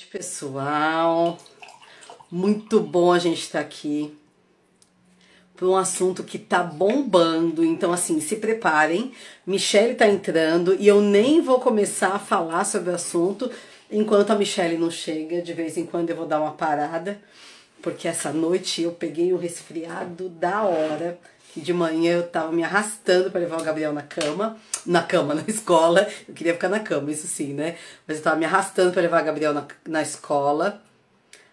Pessoal, muito bom a gente estar aqui para um assunto que tá bombando. Então, assim, se preparem. Michelle tá entrando e eu nem vou começar a falar sobre o assunto enquanto a Michelle não chega. De vez em quando eu vou dar uma parada, porque essa noite eu peguei um resfriado da hora. Que de manhã eu tava me arrastando para levar o Gabriel na escola. Eu queria ficar na cama, isso sim, né? Mas eu tava me arrastando para levar o Gabriel na escola.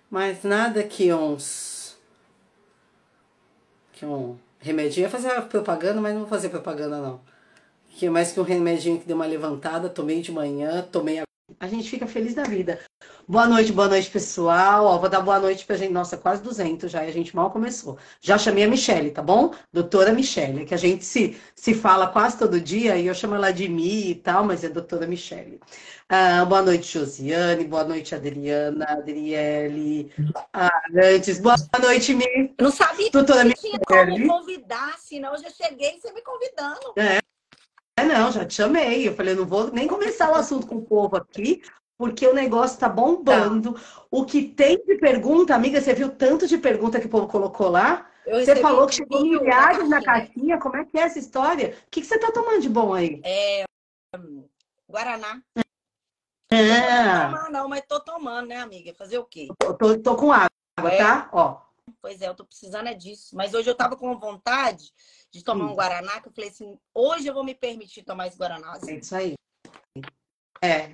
Mas nada que um remedinho. Eu ia fazer propaganda, mas não vou fazer propaganda não. Que mais que um remedinho que deu uma levantada, tomei de manhã, tomei agora. A gente fica feliz da vida. Boa noite, pessoal. Ó, vou dar boa noite pra gente. Nossa, quase 200 já, e a gente mal começou. Já chamei a Michelle, tá bom? Doutora Michelle, que a gente se fala quase todo dia, e eu chamo ela de Mi e tal, mas é doutora Michelle. Boa noite, Josiane. Boa noite, Adriana, Adriele, Arantes. Boa noite, Mi. Eu não sabia doutora que Michelle. Tinha como convidar, senão eu já cheguei você me convidando. Não, já te chamei. Eu falei, eu não vou nem começar o assunto com o povo aqui, porque o negócio tá bombando. Tá. O que tem de pergunta, amiga, você viu tanto de pergunta que o povo colocou lá? Você falou que chegou milhares na caixinha. Como é que é essa história? O que você tá tomando de bom aí? Guaraná. Não vou tomar não, mas tô tomando, né, amiga? Fazer o quê? Tô com água, tá? Ó. Pois é, eu tô precisando disso. Mas hoje eu tava com vontade de tomar um Guaraná, que eu falei assim, hoje eu vou me permitir tomar esse Guaraná. É isso aí.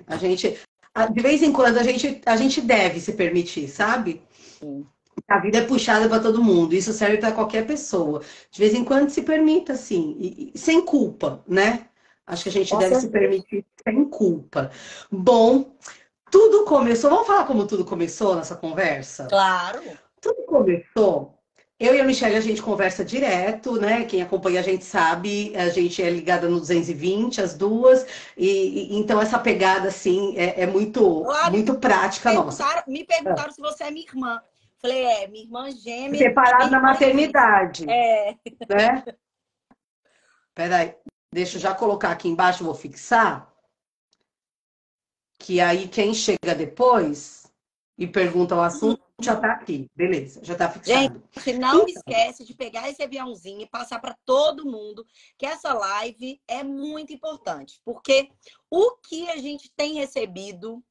A gente, de vez em quando, a gente deve se permitir, sabe? Sim. A vida é puxada para todo mundo, isso serve para qualquer pessoa. De vez em quando se permita, assim, e sem culpa, né? Acho que a gente deve se permitir sem culpa. Bom, tudo começou, vamos falar como tudo começou nessa conversa? Claro. Tudo começou, eu e a Michelle, a gente conversa direto, né? Quem acompanha a gente sabe, a gente é ligada no 220, as duas, e então essa pegada, assim, é muito prática nossa. Me perguntaram se você é minha irmã. Falei, minha irmã gêmea. Separada na maternidade. Né? Peraí, deixa eu já colocar aqui embaixo, vou fixar. Que aí quem chega depois e pergunta o assunto já tá aqui. Beleza, já tá fixado. Gente, não esquece de pegar esse aviãozinho e passar para todo mundo que essa live é muito importante. Porque o que a gente tem recebido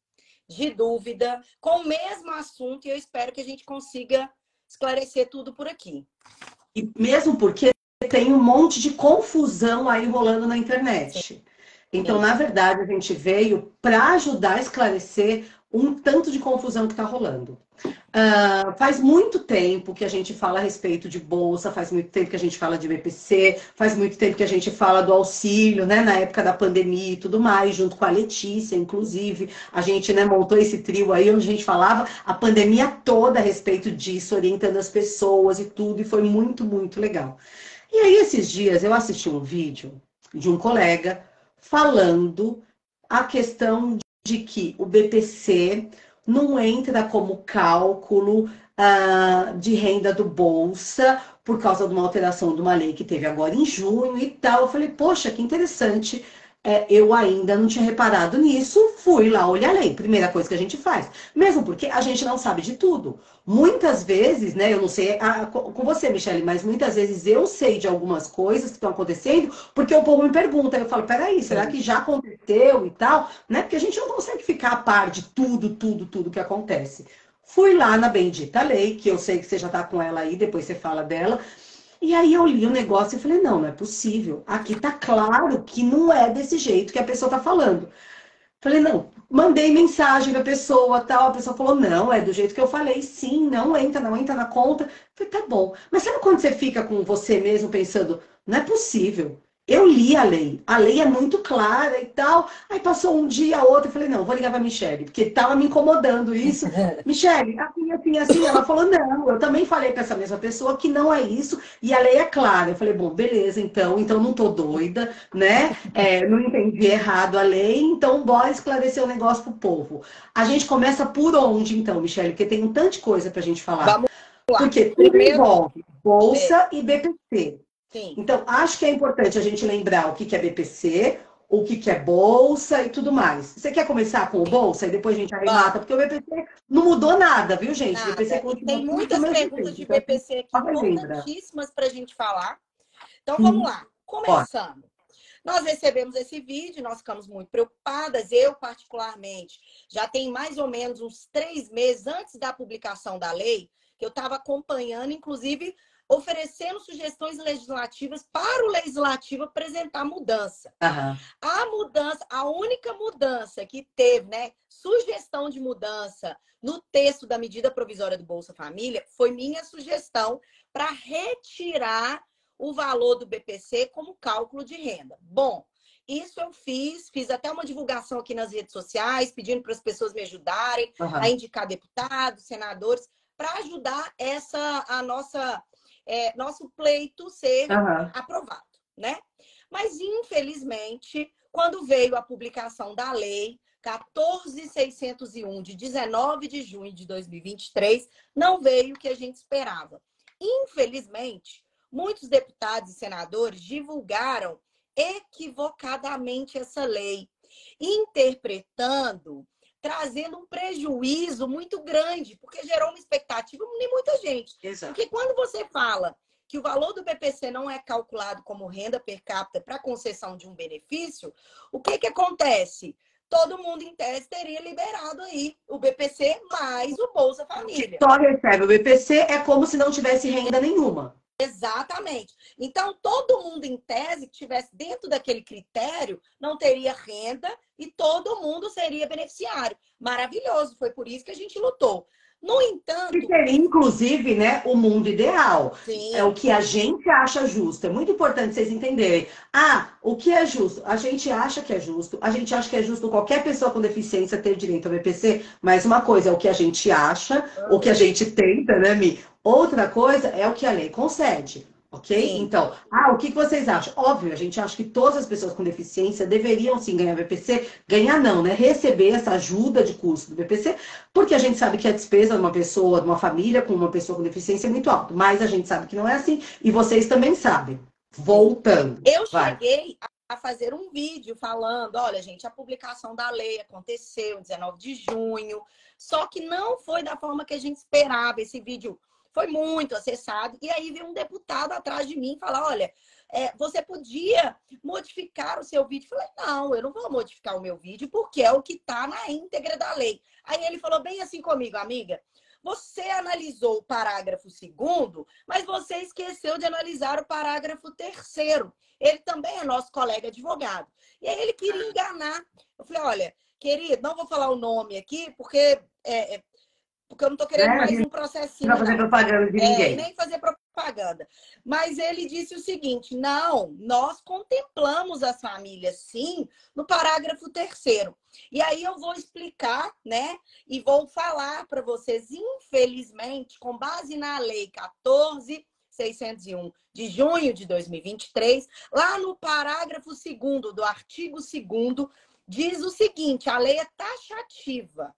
de dúvida com o mesmo assunto, e eu espero que a gente consiga esclarecer tudo por aqui. E mesmo porque tem um monte de confusão aí rolando na internet. Sim. Então, na verdade, a gente veio para ajudar a esclarecer um tanto de confusão que está rolando. Faz muito tempo que a gente fala a respeito de bolsa, faz muito tempo que a gente fala de BPC, faz muito tempo que a gente fala do auxílio, né, na época da pandemia e tudo mais, junto com a Letícia, inclusive. A gente, né, montou esse trio aí onde a gente falava a pandemia toda a respeito disso, orientando as pessoas e tudo, e foi muito, muito legal. E aí, esses dias, eu assisti um vídeo de um colega falando a questão de que o BPC não entra como cálculo de renda do Bolsa por causa de uma alteração de uma lei que teve agora em junho e tal. Eu falei, poxa, que interessante. Eu ainda não tinha reparado nisso, fui lá olhar a lei. Primeira coisa que a gente faz. Mesmo porque a gente não sabe de tudo. Muitas vezes, né, eu não sei com você, Michelle, mas muitas vezes eu sei de algumas coisas que estão acontecendo porque o povo me pergunta. Eu falo, peraí, será que já aconteceu e tal? Né? Porque a gente não consegue ficar a par de tudo que acontece. Fui lá na bendita lei, que eu sei que você já tá com ela aí, depois você fala dela. E aí eu li o negócio e falei, não é possível. Aqui tá claro que não é desse jeito que a pessoa tá falando. Falei, não, mandei mensagem pra pessoa, tal. A pessoa falou, não, é do jeito que eu falei. Sim, não entra na conta. Falei, tá bom. Mas sabe quando você fica com você mesmo pensando, não é possível. Eu li a lei é muito clara e tal. Aí passou um dia, outro, eu falei, não, vou ligar pra Michelle, porque tava me incomodando isso. Michelle, assim, ela falou, não, eu também falei pra essa mesma pessoa que não é isso, e a lei é clara. Eu falei, bom, beleza, então não tô doida, né? Não entendi errado a lei, então bora esclarecer o negócio pro povo. A gente começa por onde, então, Michelle? Porque tem um tanto de coisa pra gente falar. Vamos lá. Porque tudo envolve Bolsa e BPC. Sim. Então, acho que é importante a gente lembrar o que é BPC, o que que é bolsa e tudo mais. Você quer começar com o bolsa e depois a gente arremata? Porque o BPC não mudou nada, viu, gente? O BPC Nada. E continua tem tudo do muitas mesmo perguntas jeito. de Então, assim, BPC aqui só relembra. importantíssimas para a gente falar. Então, vamos Uhum. lá. Ó, Começando. Nós recebemos esse vídeo, nós ficamos muito preocupadas. Eu, particularmente, já tem mais ou menos uns 3 meses antes da publicação da lei, que eu estava acompanhando, inclusive oferecendo sugestões legislativas para o legislativo apresentar mudança. aham. A mudança, a única mudança que teve, né, sugestão de mudança no texto da medida provisória do Bolsa Família, foi minha sugestão para retirar o valor do BPC como cálculo de renda. Bom, isso eu fiz até uma divulgação aqui nas redes sociais, pedindo para as pessoas me ajudarem a Aham. indicar deputados, senadores, para ajudar nosso pleito ser Aham. aprovado, né? Mas, infelizmente, quando veio a publicação da lei 14.601, de 19 de junho de 2023, não veio o que a gente esperava. Infelizmente, muitos deputados e senadores divulgaram equivocadamente essa lei, interpretando, trazendo um prejuízo muito grande, porque gerou uma expectativa em muita gente. Exato. Porque quando você fala que o valor do BPC não é calculado como renda per capita para concessão de um benefício, o que que acontece? Todo mundo, em tese, teria liberado aí o BPC mais o Bolsa Que Família. só recebe o BPC é como se não tivesse renda nenhuma. Exatamente. Então, todo mundo, em tese, que estivesse dentro daquele critério, não teria renda e todo mundo seria beneficiário. Maravilhoso, foi por isso que a gente lutou. No Que entanto, seria, inclusive, né, o mundo ideal. É o sim, que a gente acha justo. É muito importante vocês entenderem. Ah, o que é justo? A gente acha que é justo. A gente acha que é justo qualquer pessoa com deficiência ter direito ao BPC. Mas uma coisa é o que a gente acha, o que a gente tenta, né, Mi? Outra coisa é o que a lei concede. Ok? sim, Então, o que que vocês acham? Óbvio, a gente acha que todas as pessoas com deficiência deveriam sim ganhar BPC. Ganhar não, né? Receber essa ajuda de custo do BPC, porque a gente sabe que a despesa de uma pessoa, de uma família com uma pessoa com deficiência é muito alta. Mas a gente sabe que não é assim. E vocês também sabem. sim. Voltando. Eu Vai. cheguei a fazer um vídeo falando, olha, gente, a publicação da lei aconteceu em 19 de junho, só que não foi da forma que a gente esperava. Esse vídeo foi muito acessado. E aí veio um deputado atrás de mim falar, olha, você podia modificar o seu vídeo. Eu falei, não, eu não vou modificar o meu vídeo porque é o que está na íntegra da lei. Aí ele falou bem assim comigo, amiga, você analisou o parágrafo 2º, mas você esqueceu de analisar o parágrafo 3º. Ele também é nosso colega advogado. E aí ele queria enganar. Eu falei, olha, querido, não vou falar o nome aqui, porque eu não estou Né? querendo A mais gente um não vai processinho, fazer não. propaganda de E ninguém. nem fazer propaganda. Mas ele disse o seguinte: não, nós contemplamos as famílias, sim, no parágrafo 3º. E aí eu vou explicar, né? E vou falar para vocês, infelizmente, com base na lei 14.601 de junho de 2023, lá no parágrafo 2º do artigo 2º, diz o seguinte: a lei é taxativa.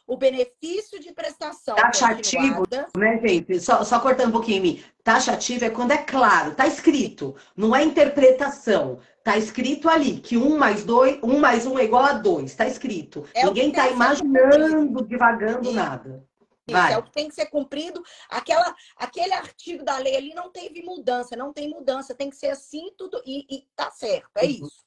O benefício de prestação Taxativo, continuada. né, gente? Só cortando um pouquinho em mim. Taxativo é quando é claro, tá escrito, não é interpretação. Tá escrito ali que 1 mais 2, 1 mais 1 é igual a 2. Tá escrito. É o que Ninguém tem tá que ser cumprido. imaginando, divagando nada. Isso, é o Vai. que tem que ser cumprido. Aquele artigo da lei ali não teve mudança, não tem mudança, tem que ser assim tudo e tá certo, é isso.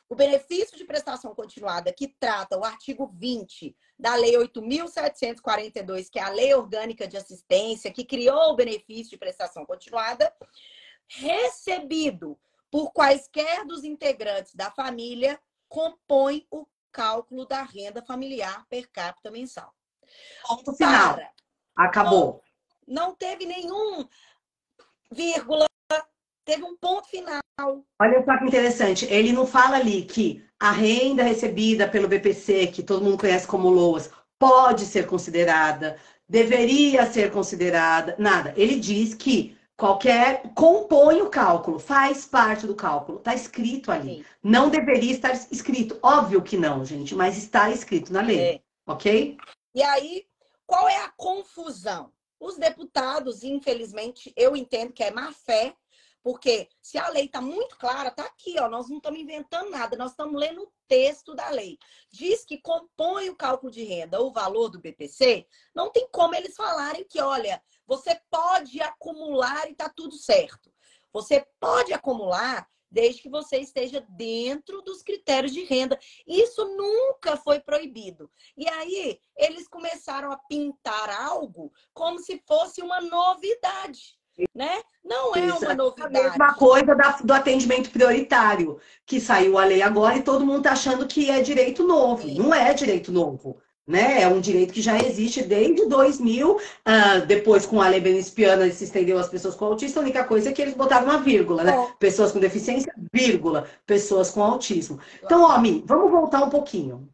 O benefício de prestação continuada, que trata o artigo 20 da Lei 8.742, que é a Lei Orgânica de Assistência, que criou o benefício de prestação continuada, recebido por quaisquer dos integrantes da família, compõe o cálculo da renda familiar per capita mensal. Ponto final. Para. Acabou. Não teve nenhum vírgula, teve um ponto final. Olha só que interessante. Ele não fala ali que a renda recebida pelo BPC, que todo mundo conhece como LOAS, pode ser considerada, deveria ser considerada, nada. Ele diz que compõe o cálculo, faz parte do cálculo. Está escrito ali. Sim. Não deveria estar escrito. Óbvio que não, gente, mas está escrito na lei. Ok? E aí, qual é a confusão? Os deputados, infelizmente, eu entendo que é má fé, Porque se a lei está muito clara, está aqui, ó, nós não estamos inventando nada, nós estamos lendo o texto da lei. Diz que compõe o cálculo de renda o valor do BPC, não tem como eles falarem que, olha, você pode acumular e está tudo certo. Você pode acumular desde que você esteja dentro dos critérios de renda. Isso nunca foi proibido. E aí, eles começaram a pintar algo como se fosse uma novidade, né? Não é Isso, uma é a mesma novidade. coisa do atendimento prioritário, que saiu a lei agora e todo mundo está achando que é direito novo. Sim. Não é direito novo, né? É um direito que já existe desde 2000. Depois, com a lei Benespiana, se estendeu às pessoas com autismo. A única coisa é que eles botaram uma vírgula, né? Bom, Pessoas com deficiência, vírgula, pessoas com autismo. Então, ó, Mi, vamos voltar um pouquinho.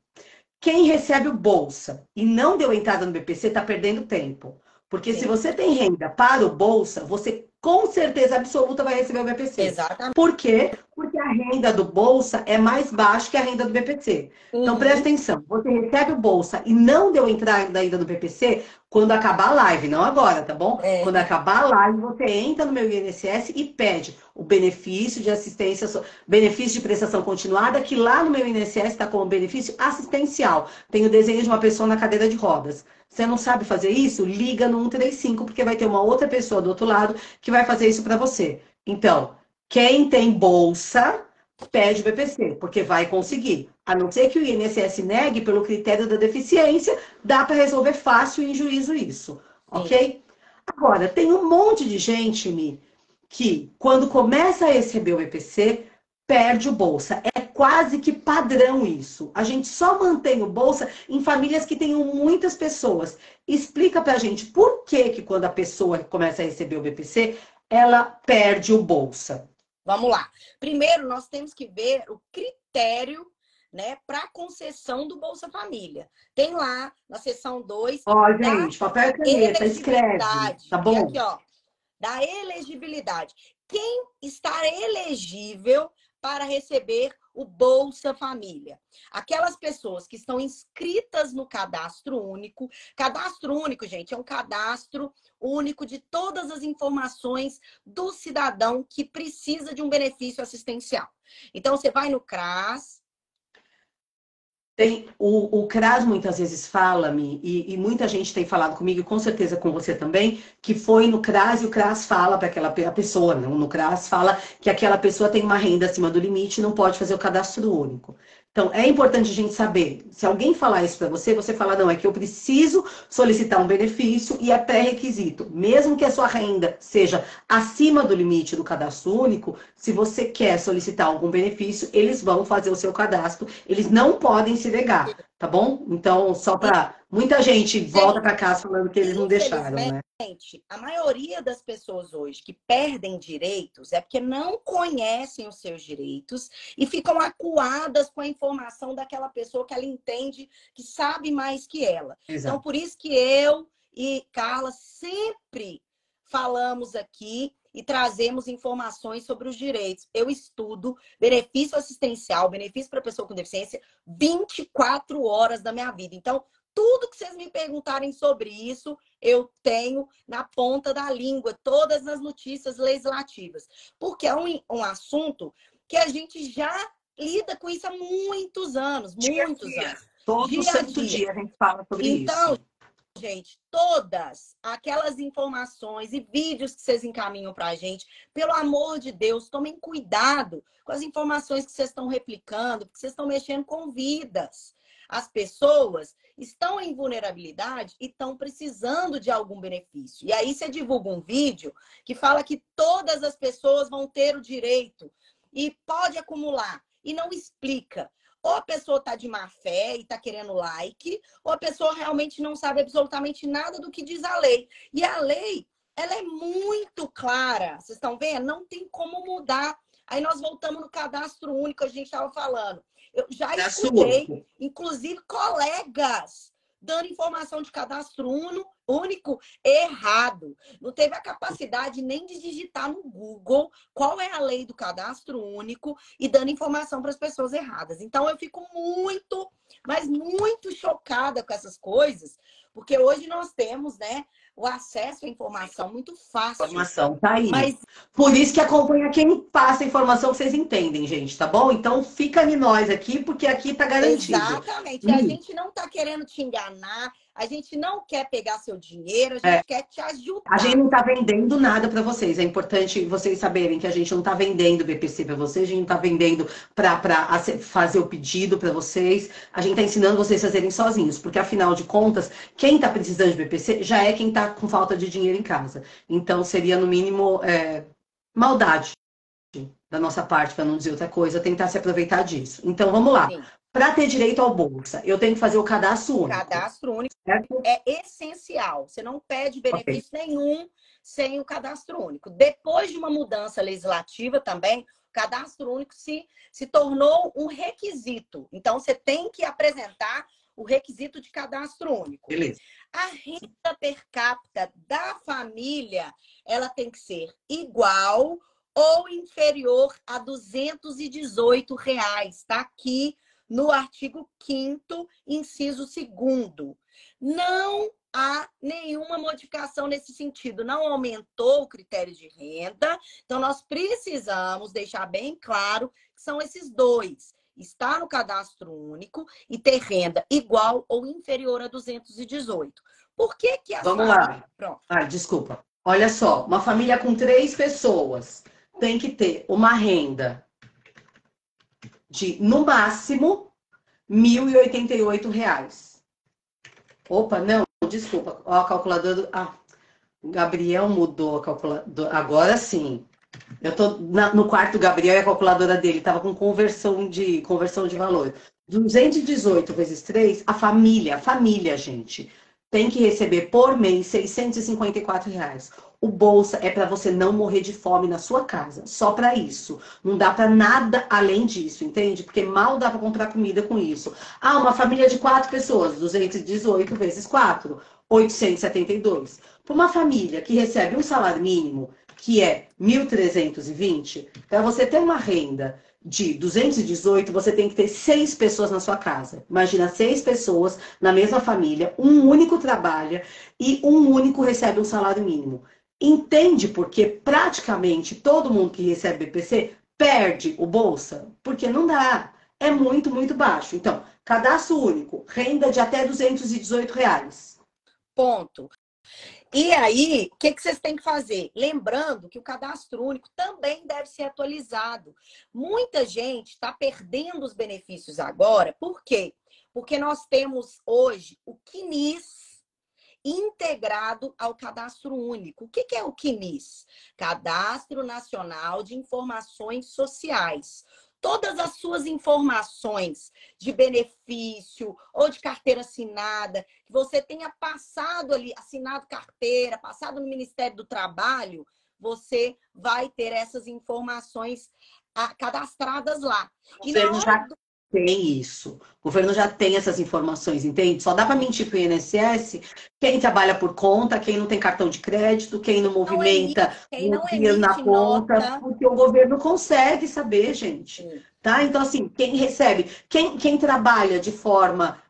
Quem recebe o Bolsa e não deu entrada no BPC está perdendo tempo. Porque se sim, você tem renda para o Bolsa, você com certeza absoluta vai receber o BPC. exatamente. Por quê? Porque a renda do Bolsa é mais baixa que a renda do BPC. Então presta Uhum. atenção, você recebe o Bolsa e não deu entrada ainda no BPC, quando acabar a live, não agora, tá bom? É, Quando acabar a live, você entra no meu INSS e pede o benefício de assistência, benefício de prestação continuada, que lá no meu INSS está como benefício assistencial. Tem o desenho de uma pessoa na cadeira de rodas. Você não sabe fazer isso? Liga no 135, porque vai ter uma outra pessoa do outro lado que vai fazer isso para você. Então, quem tem bolsa, pede o BPC, porque vai conseguir. A não ser que o INSS negue pelo critério da deficiência, dá para resolver fácil em juízo isso, sim. ok? Agora, tem um monte de gente, Mi, que quando começa a receber o BPC, perde o Bolsa. É quase que padrão isso. A gente só mantém o Bolsa em famílias que tenham muitas pessoas. Explica pra gente por que que quando a pessoa começa a receber o BPC, ela perde o Bolsa. Vamos lá. Primeiro, nós temos que ver o critério, né, para concessão do Bolsa Família. Tem lá na seção 2 Ó, da gente, papel e caneta, escreve, elegibilidade. tá E bom? aqui, ó, da elegibilidade. Quem está elegível para receber o Bolsa Família? Aquelas pessoas que estão inscritas no cadastro único. Cadastro único, gente, é um cadastro único de todas as informações do cidadão que precisa de um benefício assistencial. Então, você vai no CRAS. Tem, o CRAS muitas vezes fala-me, e muita gente tem falado comigo, e com certeza com você também, que foi no CRAS e o CRAS fala para aquela pessoa, não, no CRAS fala que aquela pessoa tem uma renda acima do limite e não pode fazer o cadastro único. Então, é importante a gente saber, se alguém falar isso para você, você fala, não, é que eu preciso solicitar um benefício e é pré-requisito. Mesmo que a sua renda seja acima do limite do cadastro único, se você quer solicitar algum benefício, eles vão fazer o seu cadastro, eles não podem se negar, tá bom? Então, só para muita gente volta para casa falando que eles não deixaram, né? Infelizmente, a maioria das pessoas hoje que perdem direitos é porque não conhecem os seus direitos e ficam acuadas com a informação daquela pessoa que ela entende que sabe mais que ela. Então, Exato. por isso que eu e Carla sempre falamos aqui e trazemos informações sobre os direitos. Eu estudo benefício assistencial, benefício para pessoa com deficiência, 24 horas da minha vida. Então, tudo que vocês me perguntarem sobre isso, eu tenho na ponta da língua, todas as notícias legislativas. Porque é um assunto que a gente já lida com isso há muitos anos, muitos anos. Todo Dia a santo dia. dia a gente fala sobre Então, isso. gente, todas aquelas informações e vídeos que vocês encaminham para a gente, pelo amor de Deus, tomem cuidado com as informações que vocês estão replicando, porque vocês estão mexendo com vidas. As pessoas estão em vulnerabilidade e estão precisando de algum benefício. E aí você divulga um vídeo que fala que todas as pessoas vão ter o direito e pode acumular e não explica. Ou a pessoa está de má fé e está querendo like, ou a pessoa realmente não sabe absolutamente nada do que diz a lei. E a lei, ela é muito clara. Vocês estão vendo? Não tem como mudar. Aí nós voltamos no cadastro único, a gente estava falando. Eu já escutei, inclusive, colegas dando informação de cadastro único errado. Não teve a capacidade nem de digitar no Google qual é a lei do cadastro único e dando informação para as pessoas erradas. Então, eu fico muito, mas muito chocada com essas coisas, porque hoje nós temos, né, o acesso à informação muito fácil. Informação tá aí. Mas por isso que acompanha quem passa a informação, vocês entendem, gente, tá bom? Então fica em nós aqui, porque aqui tá garantido. Exatamente. A gente não tá querendo te enganar, a gente não quer pegar seu dinheiro, a gente quer te ajudar. A gente não tá vendendo nada para vocês. É importante vocês saberem que a gente não tá vendendo BPC para vocês, a gente não tá vendendo para fazer o pedido para vocês. A gente tá ensinando vocês a fazerem sozinhos, porque afinal de contas, quem tá precisando de BPC já é quem tá com falta de dinheiro em casa. Então seria no mínimo maldade da nossa parte, para não dizer outra coisa, tentar se aproveitar disso. Então vamos lá. Para ter direito ao Bolsa, eu tenho que fazer o cadastro único. O cadastro único é essencial. Você não pede benefício nenhum sem o cadastro único. Depois de uma mudança legislativa também, o cadastro único se tornou um requisito. Então, você tem que apresentar o requisito de cadastro único. Beleza. A renda per capita da família, ela tem que ser igual ou inferior a R$ 218. Está aqui no artigo 5º, inciso 2º. Não há nenhuma modificação nesse sentido. Não aumentou o critério de renda. Então, nós precisamos deixar bem claro que são esses dois. Estar no cadastro único e ter renda igual ou inferior a 218. Por que que Vamos lá. Pronto. Desculpa. Olha só, uma família com 3 pessoas tem que ter uma renda de, no máximo, R$ 1.088. Opa, não, desculpa. Ó, a calculadora... o Gabriel mudou a calculadora. Agora sim. Eu tô no quarto do Gabriel e a calculadora dele estava com conversão de valor. 218 vezes 3, a família, gente, tem que receber por mês R$ 654. O Bolsa é para você não morrer de fome na sua casa. Só para isso. Não dá para nada além disso, entende? Porque mal dá para comprar comida com isso. Uma família de 4 pessoas, 218 vezes 4, 872. Para uma família que recebe um salário mínimo, que é 1.320, para você ter uma renda de 218, você tem que ter 6 pessoas na sua casa. Imagina 6 pessoas na mesma família, um único trabalha e um único recebe um salário mínimo. Entende porque praticamente todo mundo que recebe BPC perde o Bolsa? Porque não dá. É muito, muito baixo. Então, cadastro único, renda de até R$ 218. Ponto. E aí, o que vocês têm que fazer? Lembrando que o cadastro único também deve ser atualizado. Muita gente está perdendo os benefícios agora. Por quê? Porque nós temos hoje o CNIS integrado ao cadastro único. O que é o CNIS? Cadastro Nacional de Informações Sociais. Todas as suas informações de benefício ou de carteira assinada, que você tenha passado ali, assinado carteira, passado no Ministério do Trabalho, você vai ter essas informações cadastradas lá. E na hora tem isso. O governo já tem essas informações, entende? Só dá para mentir para o INSS quem trabalha por conta, quem não tem cartão de crédito, quem não movimenta o dinheiro na conta, porque o governo consegue saber, gente. Tá? Então, assim, quem recebe, quem trabalha de forma,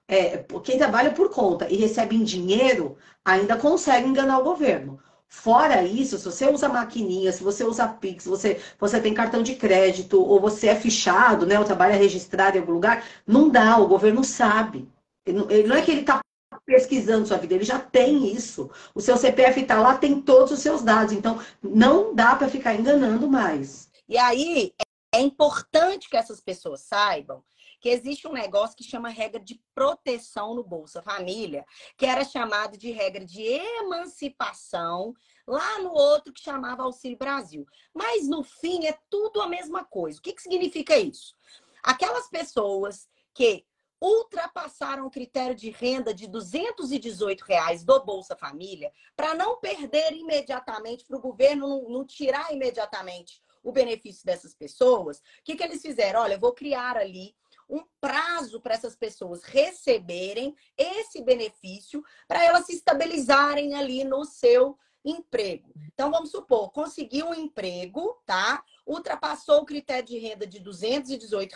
quem trabalha por conta e recebe em dinheiro, ainda consegue enganar o governo. Fora isso, se você usa maquininha, se você usa Pix, você tem cartão de crédito, ou você é fichado, né, ou trabalha registrado em algum lugar, não dá, o governo sabe. Ele não é que ele está pesquisando sua vida, ele já tem isso. O seu CPF está lá, tem todos os seus dados. Então, não dá para ficar enganando mais. E aí, é importante que essas pessoas saibam que existe um negócio que chama regra de proteção no Bolsa Família, que era chamado de regra de emancipação, lá no outro que chamava Auxílio Brasil. Mas, no fim, é tudo a mesma coisa. O que significa isso? Aquelas pessoas que ultrapassaram o critério de renda de R$ 218 do Bolsa Família, para não perder imediatamente, para o governo não tirar imediatamente o benefício dessas pessoas, o que eles fizeram? Olha, eu vou criar ali um prazo para essas pessoas receberem esse benefício para elas se estabilizarem ali no seu emprego. Então, vamos supor, conseguiu um emprego, tá? Ultrapassou o critério de renda de R$ 218,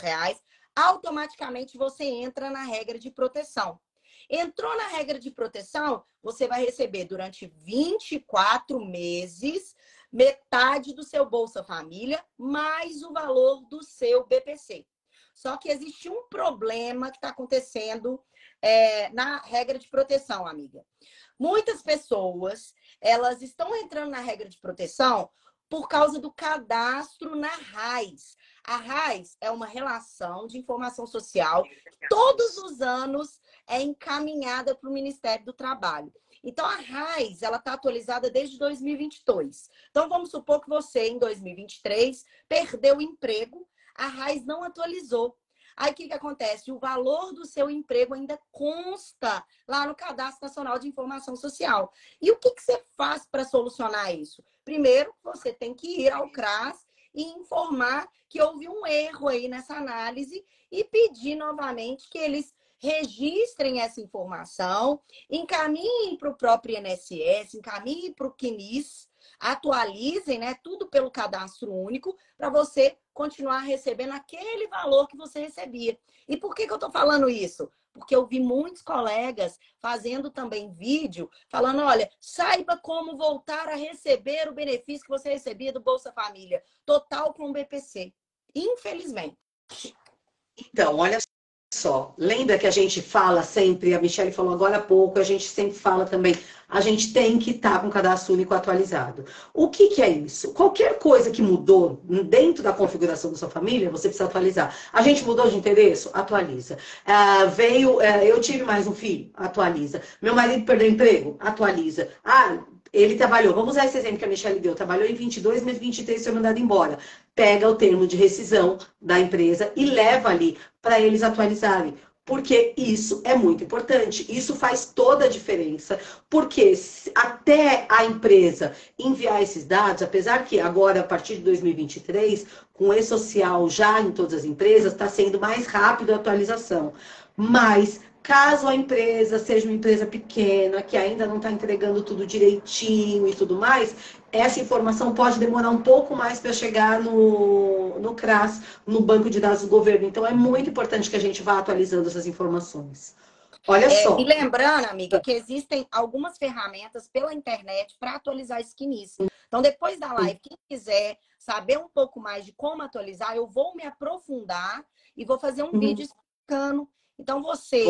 automaticamente você entra na regra de proteção. Entrou na regra de proteção, você vai receber durante 24 meses metade do seu Bolsa Família mais o valor do seu BPC. Só que existe um problema que está acontecendo na regra de proteção, amiga. Muitas pessoas, elas estão entrando na regra de proteção por causa do cadastro na RAIS. A RAIS é uma relação de informação social que todos os anos é encaminhada para o Ministério do Trabalho. Então, a RAIS, ela está atualizada desde 2022. Então, vamos supor que você, em 2023, perdeu o emprego, a RAIS não atualizou. Aí, o que acontece? O valor do seu emprego ainda consta lá no Cadastro Nacional de Informação Social. E o que você faz para solucionar isso? Primeiro, você tem que ir ao CRAS e informar que houve um erro aí nessa análise e pedir novamente que eles registrem essa informação, encaminhem para o próprio INSS, encaminhem para o CNIS, atualizem, né, tudo pelo cadastro único, para você continuar recebendo aquele valor que você recebia. E por que eu estou falando isso? Porque eu vi muitos colegas fazendo também vídeo, falando, olha, saiba como voltar a receber o benefício que você recebia do Bolsa Família, total com o BPC. Infelizmente. Então, olha só, lembra que a gente fala sempre, a Michelle falou agora há pouco, a gente sempre fala também, a gente tem que estar com o cadastro único atualizado. O que é isso? Qualquer coisa que mudou dentro da configuração da sua família, você precisa atualizar. A gente mudou de endereço? Atualiza. Eu tive mais um filho? Atualiza. Meu marido perdeu emprego? Atualiza. Ele trabalhou, vamos usar esse exemplo que a Michelle deu, trabalhou em 22, mas 23 foi mandado embora. Pega o termo de rescisão da empresa e leva ali para eles atualizarem. Porque isso é muito importante. Isso faz toda a diferença. Porque até a empresa enviar esses dados, apesar que agora, a partir de 2023, com o E-Social já em todas as empresas, está sendo mais rápido a atualização. Mas caso a empresa seja uma empresa pequena, que ainda não está entregando tudo direitinho e tudo mais, essa informação pode demorar um pouco mais para chegar no CRAS, no banco de dados do governo. Então, é muito importante que a gente vá atualizando essas informações. Olha só. E lembrando, amiga, que existem algumas ferramentas pela internet para atualizar esse CNIS. Então, depois da live, quem quiser saber um pouco mais de como atualizar, eu vou me aprofundar e vou fazer um vídeo explicando. Então, você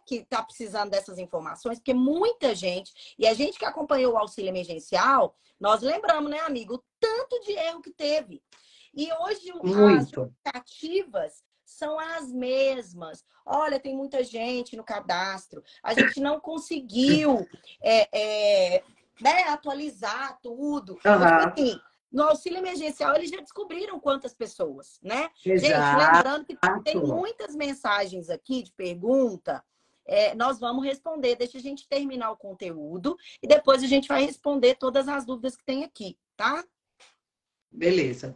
que está precisando dessas informações, porque muita gente, e a gente que acompanhou o auxílio emergencial, nós lembramos, né, amigo, o tanto de erro que teve. E hoje as justificativas são as mesmas. Olha, tem muita gente no cadastro, a gente não conseguiu atualizar tudo. Então, assim, no auxílio emergencial, eles já descobriram quantas pessoas, né? Exato. Gente, lembrando que tem muitas mensagens aqui de pergunta, nós vamos responder. Deixa a gente terminar o conteúdo e depois a gente vai responder todas as dúvidas que tem aqui, tá? Beleza.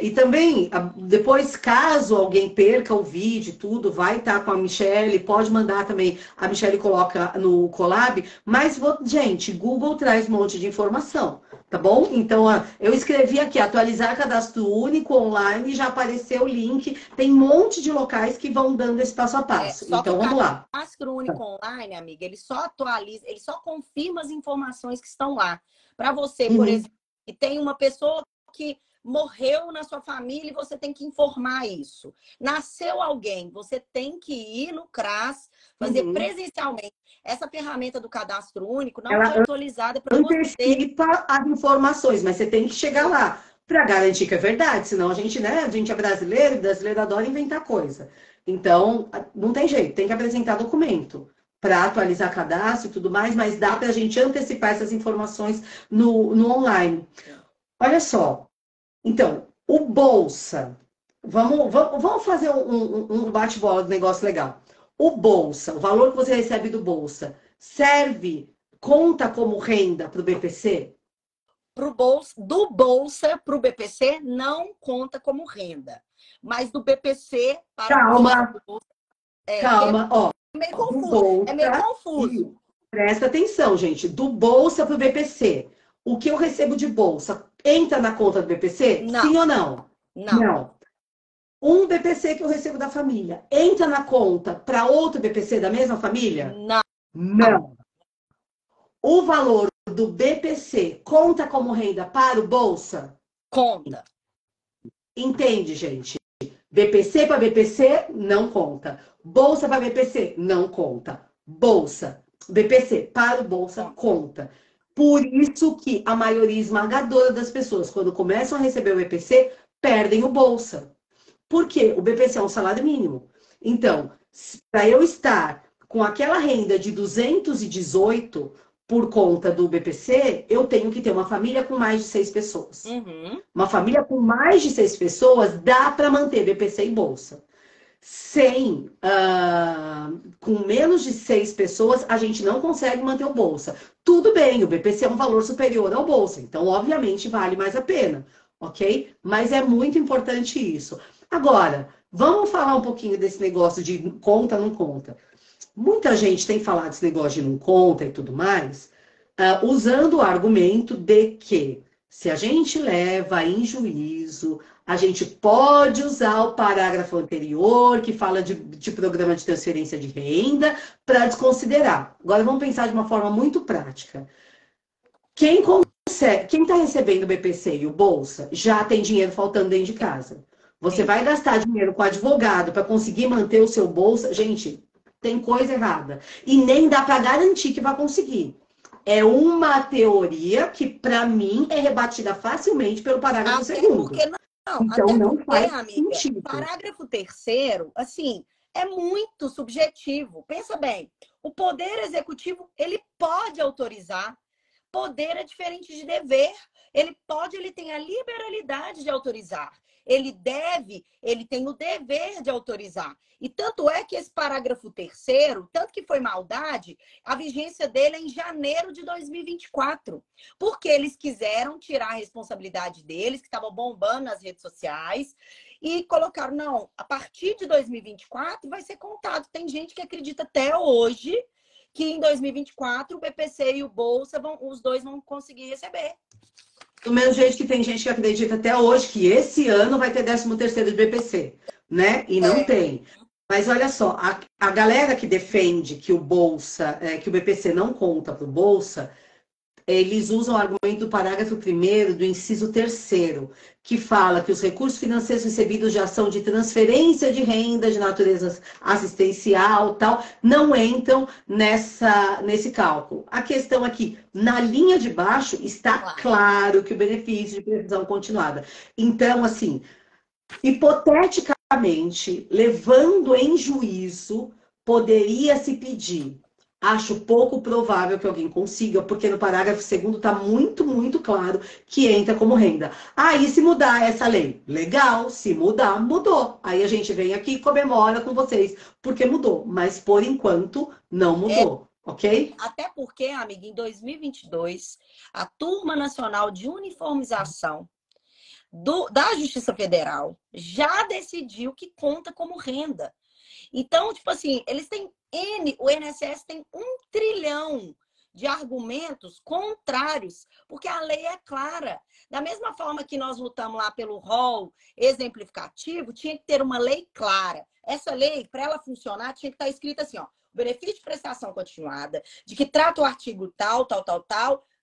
E também, depois, caso alguém perca o vídeo, tudo, vai estar com a Michelle, pode mandar também, a Michelle coloca no Colab, mas, gente, Google traz um monte de informação, tá bom? Então, eu escrevi aqui, atualizar cadastro único online, já apareceu o link, tem um monte de locais que vão dando esse passo a passo. Então, vamos lá. O cadastro único online, amiga, ele só atualiza, ele só confirma as informações que estão lá. Para você, por exemplo, que tem uma pessoa que morreu na sua família e você tem que informar isso. Nasceu alguém, você tem que ir no CRAS, fazer presencialmente. Essa ferramenta do cadastro único não foi atualizada para você. Antecipa as informações, mas você tem que chegar lá para garantir que é verdade, senão a gente é brasileiro, e brasileiro adora inventar coisa. Então, não tem jeito, tem que apresentar documento para atualizar cadastro e tudo mais, mas dá para a gente antecipar essas informações no online. Olha só. Então, o Bolsa, vamos fazer um bate-bola do negócio legal. O Bolsa, o valor que você recebe do Bolsa, conta como renda para o BPC? Do Bolsa para o BPC não conta como renda. Mas do BPC para Calma, calma, ó. É meio confuso. Bolsa, É meio confuso. presta atenção, gente. Do Bolsa para o BPC. O que eu recebo de Bolsa entra na conta do BPC? Não. Sim ou não? Não. Não. Um BPC que eu recebo da família entra na conta para outro BPC da mesma família? Não. Não. O valor do BPC conta como renda para o Bolsa? Conta. Entende, gente? BPC para BPC não conta. Bolsa para BPC não conta. Bolsa, BPC para o Bolsa conta. Por isso que a maioria esmagadora das pessoas, quando começam a receber o BPC, perdem o Bolsa. Por quê? O BPC é um salário mínimo. Então, para eu estar com aquela renda de 218 por conta do BPC, eu tenho que ter uma família com mais de 6 pessoas. Uhum. Uma família com mais de 6 pessoas dá para manter BPC e Bolsa. Com menos de 6 pessoas, a gente não consegue manter o Bolsa. Tudo bem, o BPC é um valor superior ao Bolsa, então obviamente vale mais a pena, ok? Mas é muito importante isso. Agora, vamos falar um pouquinho desse negócio de conta, não conta. Muita gente tem falado desse negócio de não conta e tudo mais, usando o argumento de que se a gente leva em juízo, a gente pode usar o parágrafo anterior, que fala de programa de transferência de renda, para desconsiderar. Agora vamos pensar de uma forma muito prática. Quem está recebendo o BPC e o Bolsa já tem dinheiro faltando dentro de casa. Você vai gastar dinheiro com advogado para conseguir manter o seu Bolsa? Gente, tem coisa errada. E nem dá para garantir que vai conseguir. É uma teoria que, para mim, é rebatida facilmente pelo parágrafo segundo. Porque não, então, até não porque, faz amiga, sentido. Parágrafo terceiro, assim, é muito subjetivo. Pensa bem, o Poder Executivo, ele pode autorizar. Poder é diferente de dever. Ele tem a liberalidade de autorizar. Ele tem o dever de autorizar. E tanto é que esse parágrafo terceiro, tanto que foi maldade, a vigência dele é em janeiro de 2024. Porque eles quiseram tirar a responsabilidade deles, que estavam bombando nas redes sociais, e colocaram, não, a partir de 2024 vai ser contado. Tem gente que acredita até hoje que em 2024 o BPC e o Bolsa, os dois vão conseguir receber. Do mesmo jeito que tem gente que acredita até hoje que esse ano vai ter 13º de BPC, né? E não tem. Mas olha só, a galera que defende que o Bolsa, que o BPC não conta para o Bolsa, eles usam o argumento do parágrafo 1º do inciso 3º, que fala que os recursos financeiros recebidos de ação de transferência de renda de natureza assistencial, tal, não entram nesse cálculo. A questão aqui, na linha de baixo, está claro que o benefício de previsão continuada. Então, assim, hipoteticamente, levando em juízo, poderia se pedir. Acho pouco provável que alguém consiga, porque no parágrafo 2º está muito, muito claro que entra como renda. Aí, se mudar essa lei, legal, se mudar, mudou. Aí a gente vem aqui e comemora com vocês, porque mudou. Mas, por enquanto, não mudou, ok? Até porque, amiga, em 2022, a Turma Nacional de Uniformização da Justiça Federal já decidiu que conta como renda. Então, tipo assim, eles têm o INSS tem 1 trilhão de argumentos contrários, porque a lei é clara. Da mesma forma que nós lutamos lá pelo rol exemplificativo, tinha que ter uma lei clara. Essa lei, para ela funcionar, tinha que estar escrita assim, ó, benefício de prestação continuada, de que trata o artigo tal,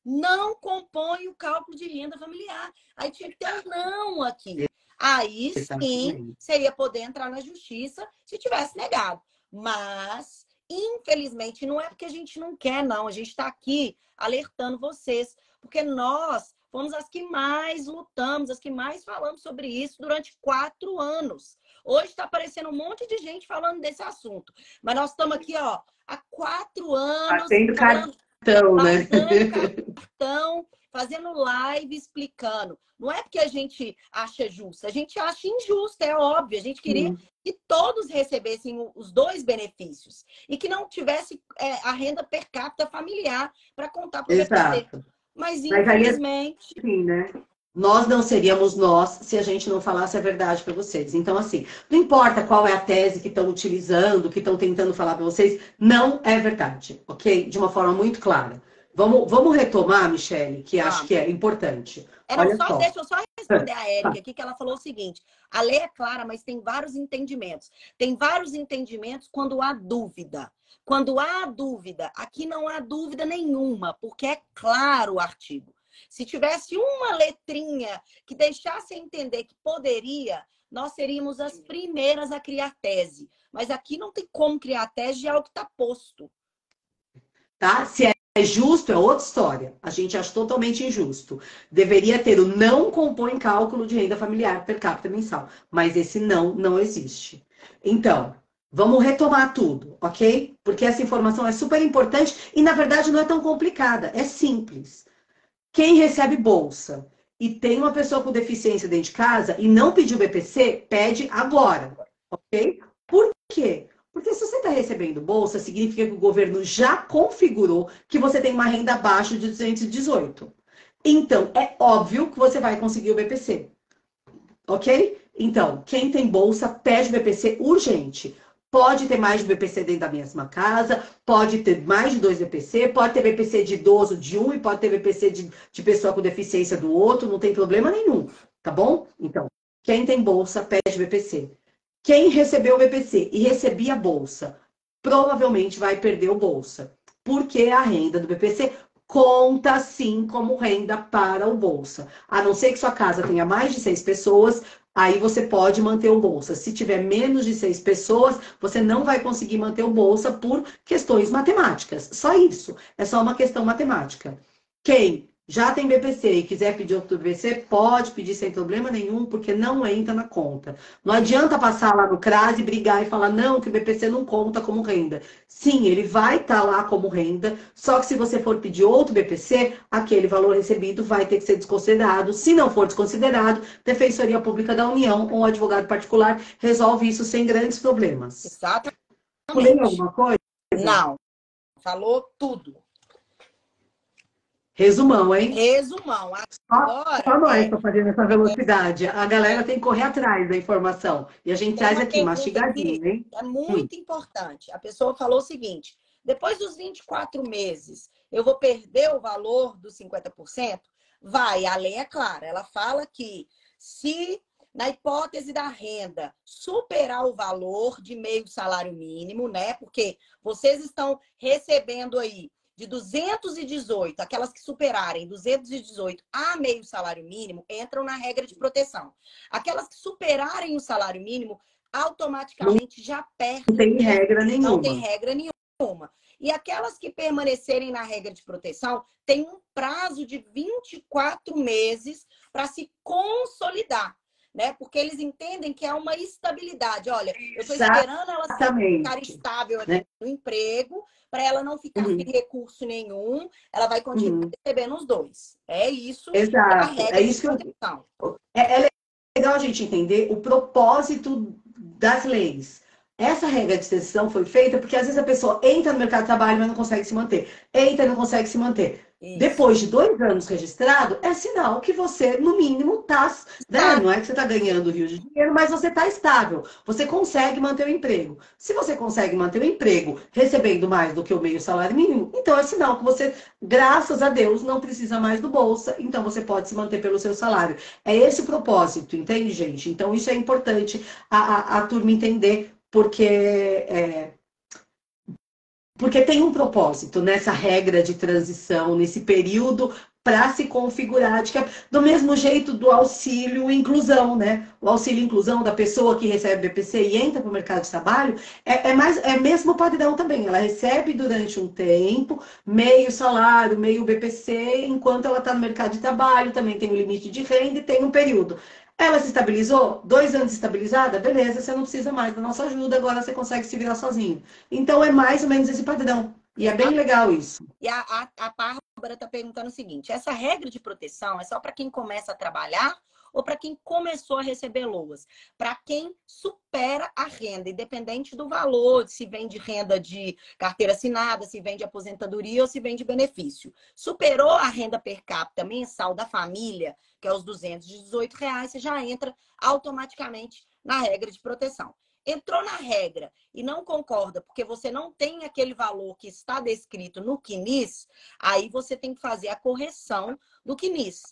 não compõe o cálculo de renda familiar. Aí tinha que ter um não aqui. Aí sim, você ia poder entrar na justiça se tivesse negado. Mas, infelizmente, não é porque a gente não quer, não. A gente está aqui alertando vocês. Porque nós fomos as que mais lutamos, as que mais falamos sobre isso durante 4 anos. Hoje está aparecendo um monte de gente falando desse assunto. Mas nós estamos aqui, ó, há 4 anos... Fazendo cartão, né? Fazendo cartão, fazendo live, explicando. Não é porque a gente acha justo, a gente acha injusto, é óbvio. A gente queria que todos recebessem os 2 benefícios e que não tivesse a renda per capita familiar para contar para o BPC. Mas, infelizmente... Sim, né? Nós não seríamos nós se a gente não falasse a verdade para vocês. Então, assim, não importa qual é a tese que estão utilizando, que estão tentando falar para vocês, não é verdade, ok? De uma forma muito clara. Vamos retomar, Michele, que acho que é importante. Olha só. Deixa eu só responder a Érica aqui, que ela falou o seguinte: a lei é clara, mas tem vários entendimentos. Tem vários entendimentos quando há dúvida. Quando há dúvida, aqui não há dúvida nenhuma, porque é claro o artigo. Se tivesse uma letrinha que deixasse entender que poderia, nós seríamos as primeiras a criar tese. Mas aqui não tem como criar tese de algo que está posto. Tá? Se é justo, é outra história. A gente acha totalmente injusto. Deveria ter o não compõe cálculo de renda familiar per capita mensal. Mas esse não existe. Então, vamos retomar tudo, ok? Porque essa informação é super importante e, na verdade, não é tão complicada. É simples. Quem recebe bolsa e tem uma pessoa com deficiência dentro de casa e não pediu BPC, pede agora, ok? Por quê? Porque se você está recebendo bolsa, significa que o governo já configurou que você tem uma renda abaixo de 218. Então, é óbvio que você vai conseguir o BPC, ok? Então, quem tem bolsa, pede BPC urgente. Pode ter mais de BPC dentro da mesma casa, pode ter mais de 2 BPC, pode ter BPC de idoso de um e pode ter BPC de pessoa com deficiência do outro, não tem problema nenhum, tá bom? Então, quem tem bolsa, pede BPC. Quem recebeu o BPC e recebia a bolsa, provavelmente vai perder o bolsa, porque a renda do BPC conta sim como renda para o bolsa. A não ser que sua casa tenha mais de 6 pessoas, aí você pode manter o bolsa. Se tiver menos de 6 pessoas, você não vai conseguir manter o bolsa por questões matemáticas. Só isso. É só uma questão matemática. Quem já tem BPC e quiser pedir outro BPC, pode pedir sem problema nenhum, porque não entra na conta. Não adianta passar lá no CRAS e brigar e falar, não, que o BPC não conta como renda. Sim, ele vai estar lá como renda, só que se você for pedir outro BPC, aquele valor recebido vai ter que ser desconsiderado. Se não for desconsiderado, Defensoria Pública da União ou advogado particular resolve isso sem grandes problemas. Exatamente. Pulei alguma coisa? Não. Falou tudo. Resumão, hein? Resumão. Agora, só nós estamos fazendo essa velocidade. A galera tem que correr atrás da informação. E a gente traz aqui, mastigadinho, hein? É muito importante. A pessoa falou o seguinte: depois dos 24 meses, eu vou perder o valor dos 50%? Vai, a lei é clara. Ela fala que se, na hipótese da renda, superar o valor de meio salário mínimo, né? Porque vocês estão recebendo aí de 218, aquelas que superarem 218 a meio salário mínimo, entram na regra de proteção. Aquelas que superarem o salário mínimo, automaticamente já perdem. Não tem regra nenhuma. Não tem regra nenhuma. E aquelas que permanecerem na regra de proteção, têm um prazo de 24 meses para se consolidar, né? Porque eles entendem que é uma estabilidade. Olha, eu estou esperando ela ficar estável aqui, né, no emprego, para ela não ficar sem recurso nenhum, ela vai continuar recebendo os dois. É isso. Exato. É a regra de proteção. É legal a gente entender o propósito das leis. Essa regra de exceção foi feita porque às vezes a pessoa entra no mercado de trabalho, mas não consegue se manter. Entra e não consegue se manter. Isso. Depois de 2 anos registrado, é sinal que você, no mínimo, está... Né? Não é que você está ganhando rios de dinheiro, mas você está estável. Você consegue manter o emprego. Se você consegue manter o emprego recebendo mais do que o meio salário mínimo, então é sinal que você, graças a Deus, não precisa mais do Bolsa, então você pode se manter pelo seu salário. É esse o propósito, entende, gente? Então isso é importante a turma entender, porque tem um propósito nessa regra de transição, nesse período para se configurar, do mesmo jeito do auxílio inclusão, né? O auxílio inclusão da pessoa que recebe BPC e entra para o mercado de trabalho é mesmo padrão também. Ela recebe durante um tempo meio salário, meio BPC, enquanto ela está no mercado de trabalho, também tem um limite de renda e tem um período. Ela se estabilizou? 2 anos estabilizada? Beleza, você não precisa mais da nossa ajuda, agora você consegue se virar sozinho. Então, é mais ou menos esse padrão. E é bem legal isso. E a Bárbara Bárbara está perguntando o seguinte: essa regra de proteção é só para quem começa a trabalhar ou para quem começou a receber LOAS? Para quem supera a renda, independente do valor, se vem de renda de carteira assinada, se vem de aposentadoria ou se vem de benefício. Superou a renda per capita mensal da família, que é os R$ 218, você já entra automaticamente na regra de proteção. Entrou na regra e não concorda porque você não tem aquele valor que está descrito no CNIS, aí você tem que fazer a correção do CNIS.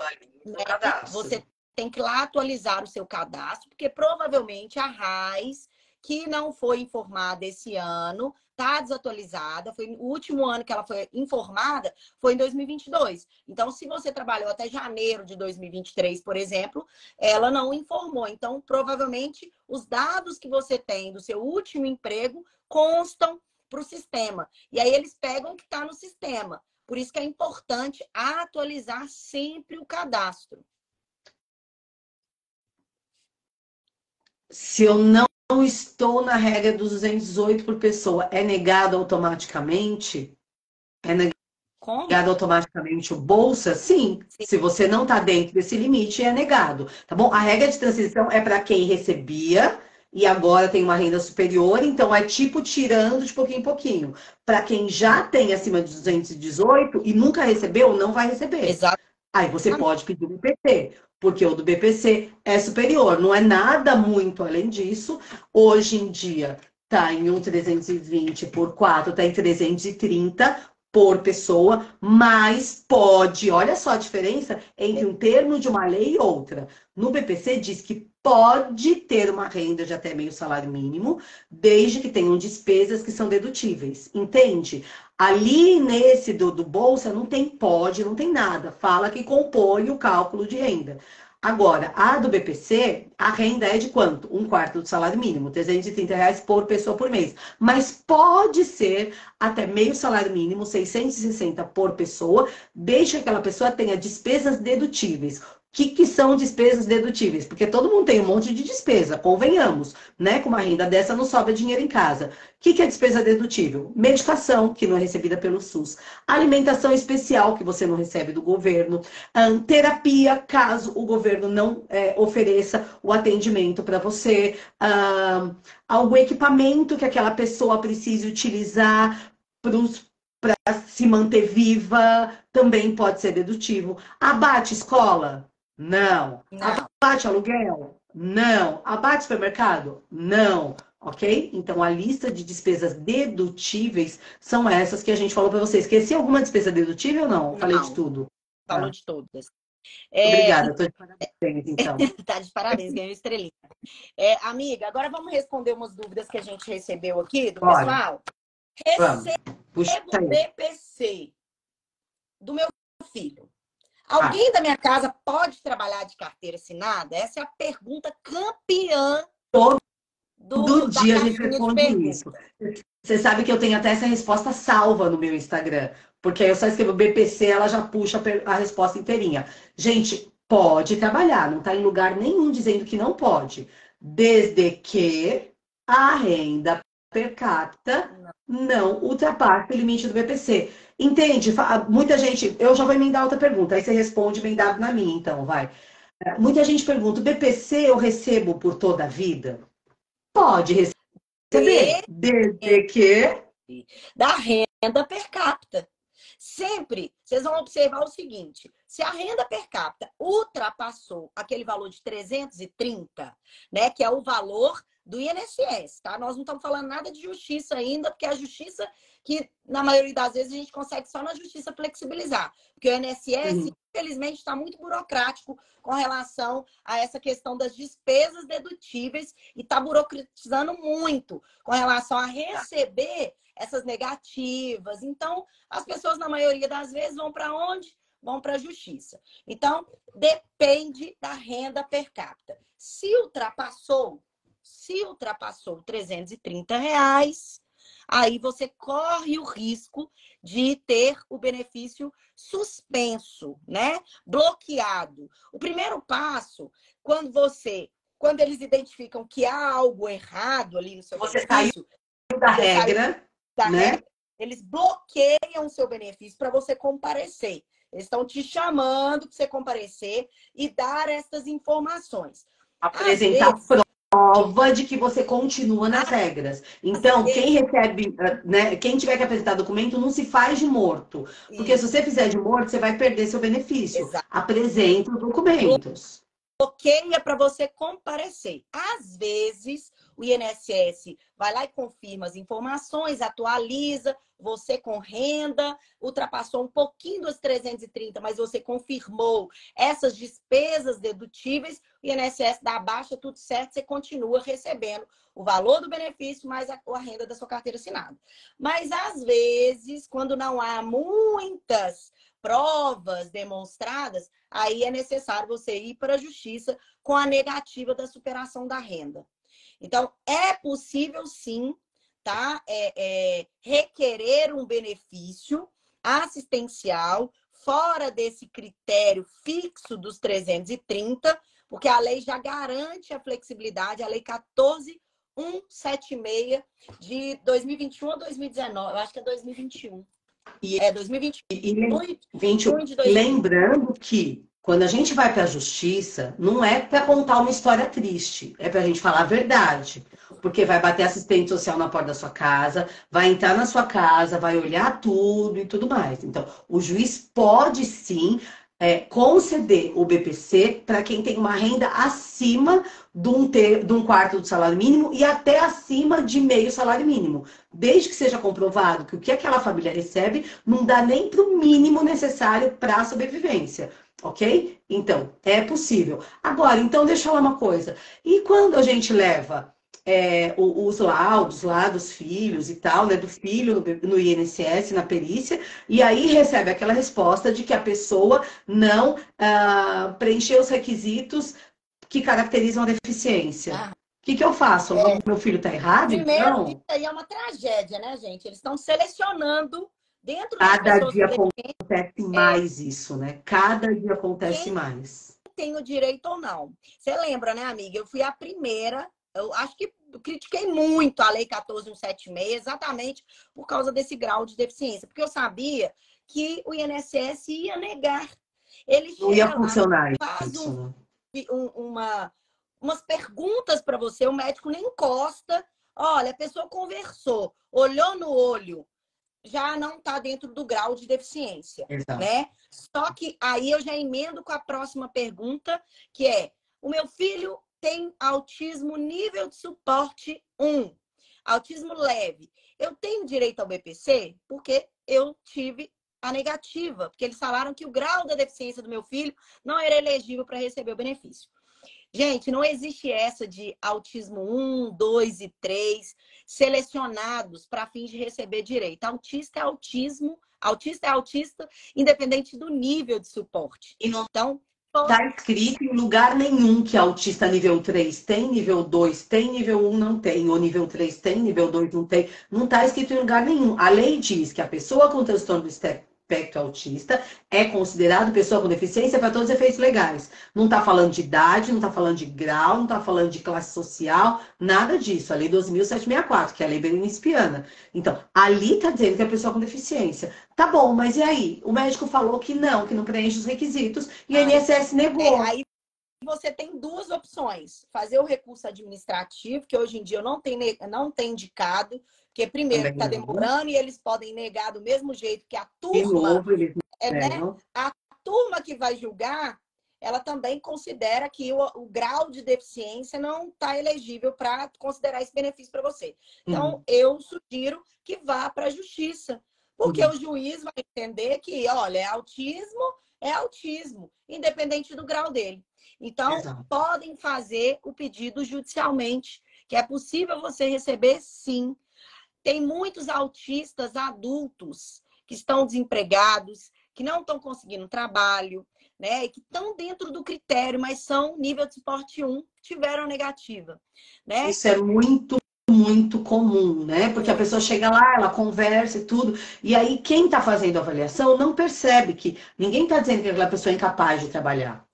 Né? Você tem que lá atualizar o seu cadastro, porque provavelmente a RAIS, que não foi informada esse ano, está desatualizada. Foi o último ano que ela foi informada, foi em 2022. Então, se você trabalhou até janeiro de 2023, por exemplo, ela não informou. Então, provavelmente, os dados que você tem do seu último emprego constam para o sistema. E aí eles pegam o que está no sistema. Por isso que é importante atualizar sempre o cadastro. Se eu não estou na regra dos 218 por pessoa, é negado automaticamente? É negado automaticamente o Bolsa? Sim. Se você não está dentro desse limite, é negado. Tá bom? A regra de transição é para quem recebia e agora tem uma renda superior, então é tipo tirando de pouquinho em pouquinho. Para quem já tem acima de 218 e nunca recebeu, não vai receber. Exato. Aí você pode pedir o BPC, porque o do BPC é superior, não é nada muito além disso. Hoje em dia está em 1.320 por 4, está em 330 por pessoa, mas pode, olha só a diferença entre um termo de uma lei e outra. No BPC diz que pode ter uma renda de até meio salário mínimo, desde que tenham despesas que são dedutíveis, entende? Ali nesse do Bolsa não tem pode, não tem nada. Fala que compõe o cálculo de renda. Agora, a do BPC, a renda é de quanto? Um quarto do salário mínimo, R$ 330 por pessoa por mês. Mas pode ser até meio salário mínimo, 660 por pessoa, desde que aquela pessoa tenha despesas dedutíveis. O que são despesas dedutíveis? Porque todo mundo tem um monte de despesa, convenhamos, né? Com uma renda dessa não sobra dinheiro em casa. O que é despesa dedutível? Medicação, que não é recebida pelo SUS. Alimentação especial, que você não recebe do governo. Terapia, caso o governo não ofereça o atendimento para você. Algum equipamento que aquela pessoa precise utilizar para se manter viva, também pode ser dedutivo. Abate escola? Não. Abate aluguel? Não. Abate supermercado? Não. Ok? Então, a lista de despesas dedutíveis são essas que a gente falou para vocês. Esqueci alguma despesa dedutível ou não? Falei de tudo. Falou de todas. Obrigada, estou de parabéns, então. Tá de parabéns, ganhou estrelinha. Amiga, agora vamos responder umas dúvidas que a gente recebeu aqui do pessoal. Recebo BPC do meu filho. Alguém da minha casa pode trabalhar de carteira assinada? Essa é a pergunta campeã do dia a gente responde isso. Você sabe que eu tenho até essa resposta salva no meu Instagram. Porque aí eu só escrevo BPC, ela já puxa a resposta inteirinha. Gente, pode trabalhar. Não está em lugar nenhum dizendo que não pode. Desde que a renda per capita não ultrapasse o limite do BPC. Entende? Muita gente... Eu já vou emendar outra pergunta. Aí você responde bem dado na minha, então, vai. Muita gente pergunta, o BPC eu recebo por toda a vida? Pode receber. Desde que... Da renda per capita. Sempre, vocês vão observar o seguinte, se a renda per capita ultrapassou aquele valor de 330, né, que é o valor do INSS, tá? Nós não estamos falando nada de justiça ainda, porque a justiça que, na maioria das vezes, a gente consegue só na justiça flexibilizar. Porque o INSS, infelizmente, está muito burocrático com relação a essa questão das despesas dedutíveis e está burocratizando muito com relação a receber essas negativas. Então, as pessoas, na maioria das vezes, vão para onde? Vão para a justiça. Então, depende da renda per capita. Se ultrapassou R$ 330, aí você corre o risco de ter o benefício suspenso, né? Bloqueado. O primeiro passo, quando eles identificam que há algo errado ali no seu benefício, da regra, né? Eles bloqueiam o seu benefício para você comparecer. Eles estão te chamando para você comparecer e dar essas informações. Apresentar prova de que você continua nas regras. Então, quem recebe, né, quem tiver que apresentar documento, não se faz de morto. Porque se você fizer de morto, você vai perder seu benefício. Exato. Apresenta os documentos. Bloqueia para você comparecer. Às vezes, o INSS vai lá e confirma as informações, atualiza, você com renda, ultrapassou um pouquinho dos 330, mas você confirmou essas despesas dedutíveis, o INSS dá a baixa, tudo certo, você continua recebendo o valor do benefício mais a renda da sua carteira assinada. Mas, às vezes, quando não há muitas provas demonstradas, aí é necessário você ir para a justiça com a negativa da superação da renda. Então, é possível sim, tá? Requerer um benefício assistencial fora desse critério fixo dos 330, porque a lei já garante a flexibilidade, a lei 14.176 de 2021 a 2019, eu acho que é 2021. É 2021 de 2021. Lembrando que quando a gente vai para a justiça, não é para contar uma história triste, é para a gente falar a verdade. Porque vai bater assistente social na porta da sua casa, vai entrar na sua casa, vai olhar tudo e tudo mais. Então, o juiz pode sim conceder o BPC para quem tem uma renda acima de um quarto do salário mínimo e até acima de meio salário mínimo. Desde que seja comprovado que o que aquela família recebe não dá nem para o mínimo necessário para a sobrevivência. Ok? Então, é possível. Agora, então, deixa eu falar uma coisa. E quando a gente leva os laudos lá dos filhos e tal, né? Do filho no INSS, na perícia, e aí recebe aquela resposta de que a pessoa não preencheu os requisitos que caracterizam a deficiência. O que eu faço? Meu filho está errado? Primeiro, Então, isso aí é uma tragédia, né, gente? Eles estão selecionando dentro das cada pessoas dia acontece mais isso, né? Cada dia acontece mais. Tem o direito ou não. Você lembra, né, amiga? Eu fui a primeira, eu acho que eu critiquei muito a Lei 14.176 exatamente por causa desse grau de deficiência, porque eu sabia que o INSS ia negar. Ele Não ia chega lá, funcionar faz isso, né? umas perguntas para você, o médico nem encosta. Olha, a pessoa conversou, olhou no olho, já não está dentro do grau de deficiência, Exato. Né? Só que aí eu já emendo com a próxima pergunta, que é: o meu filho tem autismo nível de suporte 1, autismo leve. Eu tenho direito ao BPC? Porque eu tive a negativa, porque eles falaram que o grau da deficiência do meu filho não era elegível para receber o benefício. Gente, não existe essa de autismo 1, 2 e 3 selecionados para fins de receber direito. Autista é autismo, autista é autista, independente do nível de suporte. E não Então, está escrito em lugar nenhum que autista nível 3 tem, nível 2 tem, nível 1 não tem, ou nível 3 tem, nível 2 não tem. Não está escrito em lugar nenhum. A lei diz que a pessoa com transtorno do espectro autista é considerado pessoa com deficiência para todos os efeitos legais. Não está falando de idade, não está falando de grau, não está falando de classe social, nada disso. A lei 12.764, que é a lei berenice-piana. Então, ali está dizendo que é pessoa com deficiência. Tá bom, mas e aí? O médico falou que não preenche os requisitos e a INSS negou. Aí você tem duas opções. Fazer o recurso administrativo, que hoje em dia eu não tenho indicado, porque primeiro está demorando e eles podem negar do mesmo jeito que a turma. A turma que vai julgar, ela também considera que o grau de deficiência não está elegível para considerar esse benefício para você. Então, eu sugiro que vá para a justiça, porque o juiz vai entender que, olha, é autismo, independente do grau dele. Então, podem fazer o pedido judicialmente, que é possível você receber, sim. Tem muitos autistas adultos que estão desempregados, que não estão conseguindo trabalho, né? E que estão dentro do critério, mas são nível de suporte 1, tiveram negativa, né? Isso é muito comum, né? Porque a pessoa chega lá, ela conversa e tudo, e aí quem está fazendo a avaliação não percebe que ninguém está dizendo que aquela pessoa é incapaz de trabalhar.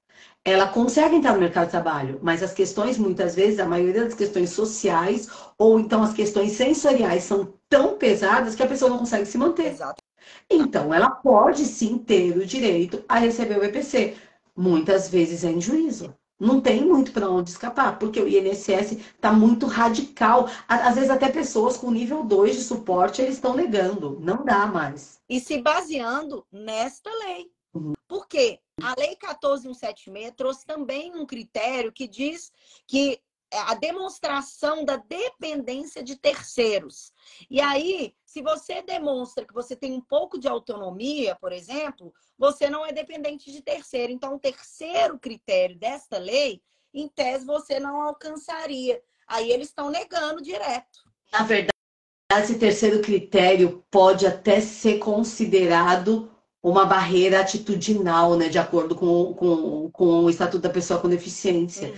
ela consegue entrar no mercado de trabalho, mas as questões, muitas vezes, a maioria das questões sociais, ou então as questões sensoriais são tão pesadas que a pessoa não consegue se manter. Exato. Então, ela pode sim ter o direito a receber o EPC. Muitas vezes é em juízo. Não tem muito para onde escapar, porque o INSS está muito radical. Às vezes até pessoas com nível 2 de suporte, eles estão negando. Não dá mais. E se baseando nesta lei. Uhum. Por quê? A Lei 14.176 trouxe também um critério que diz que a demonstração da dependência de terceiros. E aí, se você demonstra que você tem um pouco de autonomia, por exemplo, você não é dependente de terceiro. Então, o terceiro critério desta lei, em tese, você não alcançaria. Aí eles estão negando direto. Na verdade, esse terceiro critério pode até ser considerado uma barreira atitudinal, né, de acordo com o Estatuto da Pessoa com Deficiência.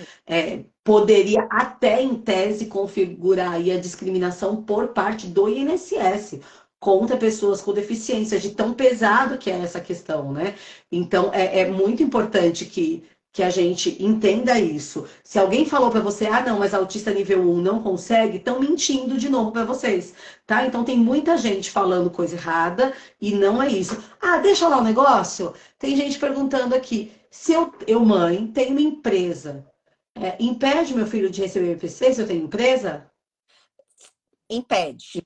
Poderia até, em tese, configurar aí a discriminação por parte do INSS contra pessoas com deficiência, de tão pesado que é essa questão, né? Então, é muito importante que a gente entenda isso. Se alguém falou para você, ah, não, mas autista nível 1 não consegue, estão mentindo de novo para vocês, tá? Então tem muita gente falando coisa errada e não é isso. Ah, deixa lá o negócio. Tem gente perguntando aqui, se eu mãe, tenho uma empresa, impede meu filho de receber o IPC se eu tenho empresa? Impede.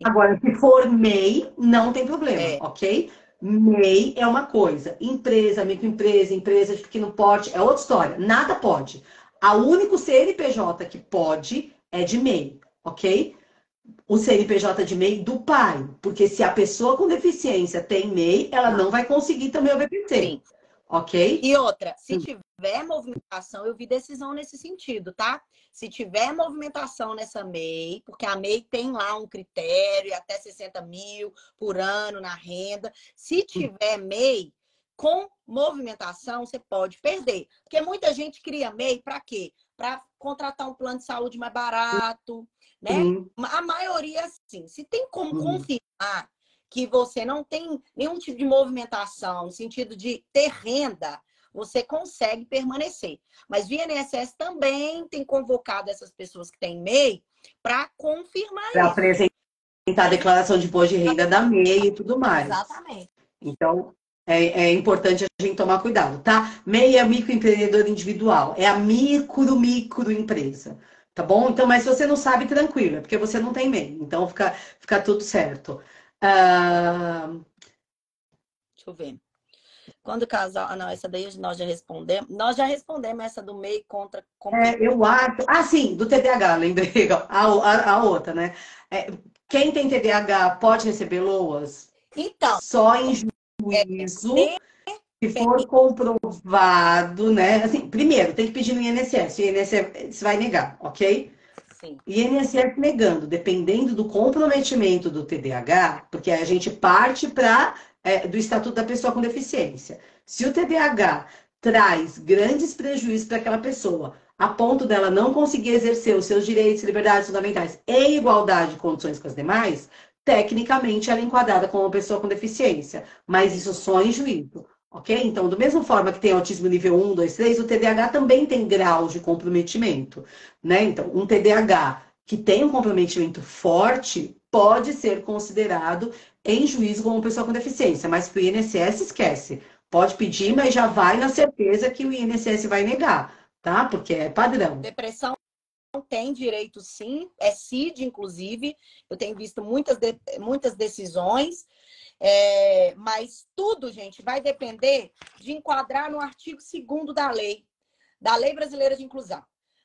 Agora, se for MEI, não tem problema, ok? MEI é uma coisa. Empresa, microempresa, empresa de pequeno porte, é outra história. Nada pode. O único CNPJ que pode é de MEI, ok? O CNPJ de MEI do pai. Porque se a pessoa com deficiência tem MEI, ela não vai conseguir também o BPC. Sim. Ok? E outra, se tiver movimentação, eu vi decisão nesse sentido, tá? Se tiver movimentação nessa MEI, porque a MEI tem lá um critério, até 60 mil por ano na renda. Se tiver MEI, com movimentação, você pode perder. Porque muita gente cria MEI para quê? Para contratar um plano de saúde mais barato, né? A maioria, sim. Se tem como confirmar que você não tem nenhum tipo de movimentação, no sentido de ter renda, você consegue permanecer. Mas o INSS também tem convocado essas pessoas que têm MEI para confirmar isso. Para apresentar a declaração de imposto de renda da MEI e tudo mais. Exatamente. Então, é importante a gente tomar cuidado, tá? MEI é microempreendedor individual, é a microempresa. Tá bom? Então, mas se você não sabe, tranquilo, é porque você não tem MEI. Então, fica tudo certo. Deixa eu ver. Quando o casal... Ah, não, essa daí nós já respondemos. Nós já respondemos essa do MEI contra... eu acho... Ah, sim, do TDAH, lembrei. A outra, né? Quem tem TDAH pode receber LOAS? Então... Só em juízo, se for comprovado, né? Assim, primeiro, tem que pedir no INSS. O INSS vai negar, ok? Sim. INSS negando, dependendo do comprometimento do TDAH, porque a gente parte do Estatuto da Pessoa com Deficiência. Se o TDAH traz grandes prejuízos para aquela pessoa, a ponto dela não conseguir exercer os seus direitos e liberdades fundamentais em igualdade de condições com as demais, tecnicamente ela é enquadrada como uma pessoa com deficiência, mas isso só em juízo. Ok? Então, da mesma forma que tem autismo nível 1, 2, 3, o TDAH também tem graus de comprometimento, né? Então, um TDAH que tem um comprometimento forte pode ser considerado em juízo como pessoa com deficiência, mas para o INSS esquece. Pode pedir, mas já vai na certeza que o INSS vai negar, tá? Porque é padrão. Depressão tem direito, sim. É CID, inclusive. Eu tenho visto muitas decisões. Mas tudo, gente, vai depender de enquadrar no artigo 2º da Lei Brasileira de Inclusão.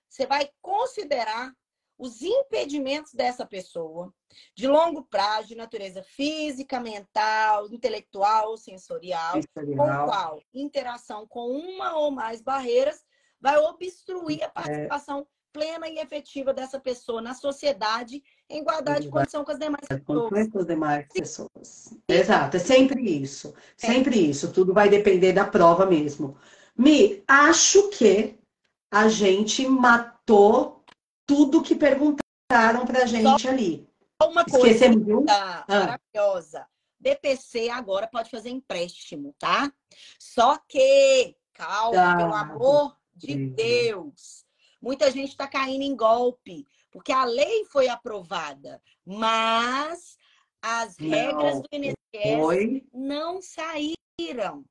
Você vai considerar os impedimentos dessa pessoa de longo prazo, de natureza física, mental, intelectual ou sensorial, com o qual interação com uma ou mais barreiras vai obstruir a participação plena e efetiva dessa pessoa na sociedade em igualdade de condição com as demais pessoas. Com as demais pessoas. Exato, é sempre isso. Sempre isso. Tudo vai depender da prova mesmo. Acho que a gente matou tudo que perguntaram pra gente ali. Uma coisa maravilhosa. BPC agora pode fazer empréstimo, tá? Só que Calma, pelo Tá. amor de Deus. Muita gente está caindo em golpe, porque a lei foi aprovada, mas as regras Não do INSS foi. não saíram.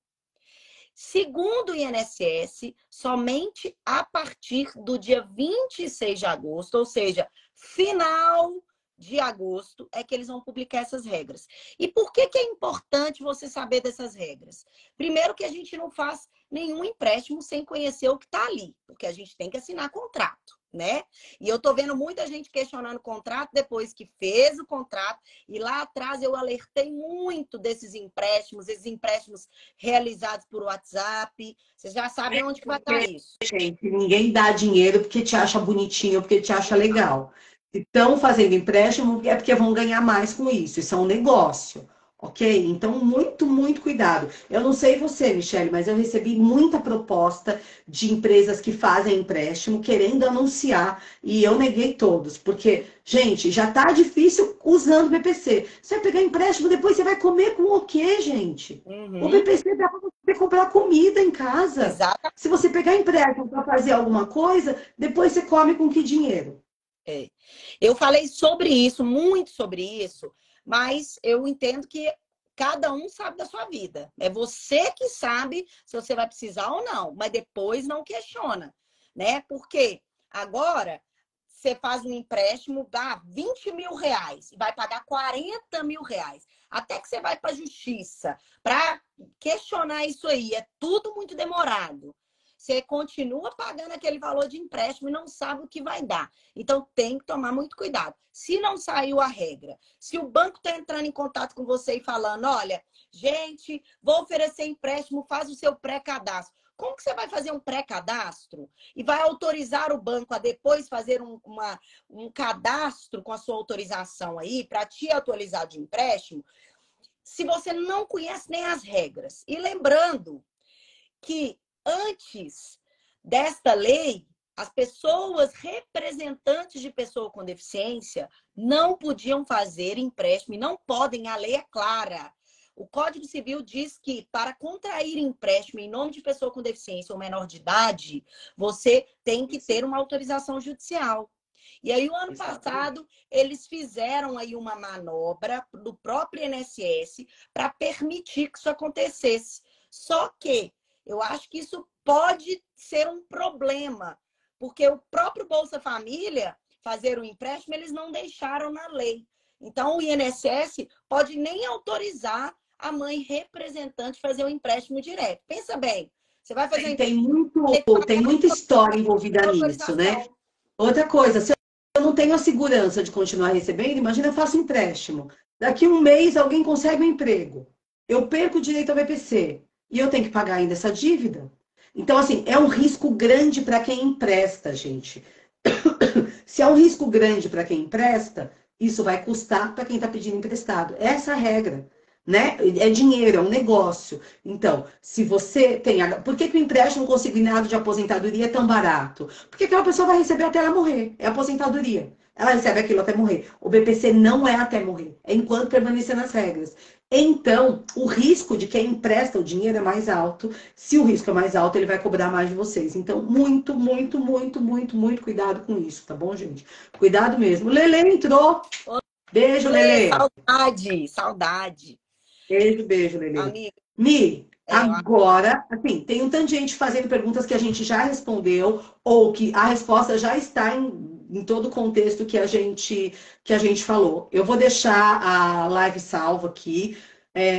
Segundo o INSS, somente a partir do dia 26 de agosto, ou seja, final de agosto, é que eles vão publicar essas regras. E por que que é importante você saber dessas regras? Primeiro que a gente não faz nenhum empréstimo sem conhecer o que está ali, porque a gente tem que assinar contrato, né? E eu tô vendo muita gente questionando o contrato depois que fez o contrato, e lá atrás eu alertei muito desses empréstimos, esses empréstimos realizados por WhatsApp. Vocês já sabem onde que vai estar isso. Gente, ninguém dá dinheiro porque te acha bonitinho, porque te acha legal. Se estão fazendo empréstimo, é porque vão ganhar mais com isso. Isso é um negócio, ok? Então, muito, muito cuidado. Eu não sei você, Michele, mas eu recebi muita proposta de empresas que fazem empréstimo querendo anunciar e eu neguei todos, porque, gente, já tá difícil usando o BPC. Você vai pegar empréstimo, depois você vai comer com o quê, gente? O Uhum. BPC dá para você comprar comida em casa. Exato. Se você pegar empréstimo para fazer alguma coisa, depois você come com que dinheiro? É. Eu falei sobre isso, muito sobre isso, mas eu entendo que cada um sabe da sua vida. É você que sabe se você vai precisar ou não, mas depois não questiona, né? Porque agora você faz um empréstimo, dá 20 mil reais e vai pagar 40 mil reais. Até que você vai para a justiça para questionar isso aí. É tudo muito demorado. Você continua pagando aquele valor de empréstimo e não sabe o que vai dar. Então, tem que tomar muito cuidado. Se não saiu a regra, se o banco está entrando em contato com você e falando, olha, gente, vou oferecer empréstimo, faz o seu pré-cadastro. Como que você vai fazer um pré-cadastro e vai autorizar o banco a depois fazer um cadastro com a sua autorização aí para te atualizar de empréstimo, se você não conhece nem as regras? E lembrando que antes desta lei, as pessoas representantes de pessoa com deficiência não podiam fazer empréstimo e não podem, a lei é clara. O Código Civil diz que para contrair empréstimo em nome de pessoa com deficiência ou menor de idade, você tem que ter uma autorização judicial. E aí, o ano passado, eles fizeram aí uma manobra do próprio INSS para permitir que isso acontecesse. Só que eu acho que isso pode ser um problema, porque o próprio Bolsa Família fazer o empréstimo, eles não deixaram na lei. Então, o INSS pode nem autorizar a mãe representante fazer o empréstimo direto. Pensa bem, você vai fazer um empréstimo, Tem muita história envolvida nisso, né? Outra coisa, se eu não tenho a segurança de continuar recebendo, imagina eu faço empréstimo. Daqui um mês alguém consegue um emprego. Eu perco o direito ao BPC. E eu tenho que pagar ainda essa dívida. Então, assim, é um risco grande para quem empresta, gente. Se é um risco grande para quem empresta, isso vai custar para quem está pedindo emprestado. Essa é a regra, né? É dinheiro, é um negócio. Então, se você tem... Por que que o empréstimo consignado de aposentadoria é tão barato? Porque aquela pessoa vai receber até ela morrer. É aposentadoria. Ela recebe aquilo até morrer. O BPC não é até morrer. É enquanto permanecer nas regras. Então, o risco de quem empresta o dinheiro é mais alto. Se o risco é mais alto, ele vai cobrar mais de vocês. Então, muito, muito, muito, muito, muito cuidado com isso, tá bom, gente? Cuidado mesmo. Lele entrou. Beijo, Lele. Saudade, saudade. Beijo, beijo, Lele. Amiga, Mi, agora, assim, tem um tanto de gente fazendo perguntas que a gente já respondeu ou que a resposta já está em todo o contexto que a gente falou. Eu vou deixar a live salva aqui.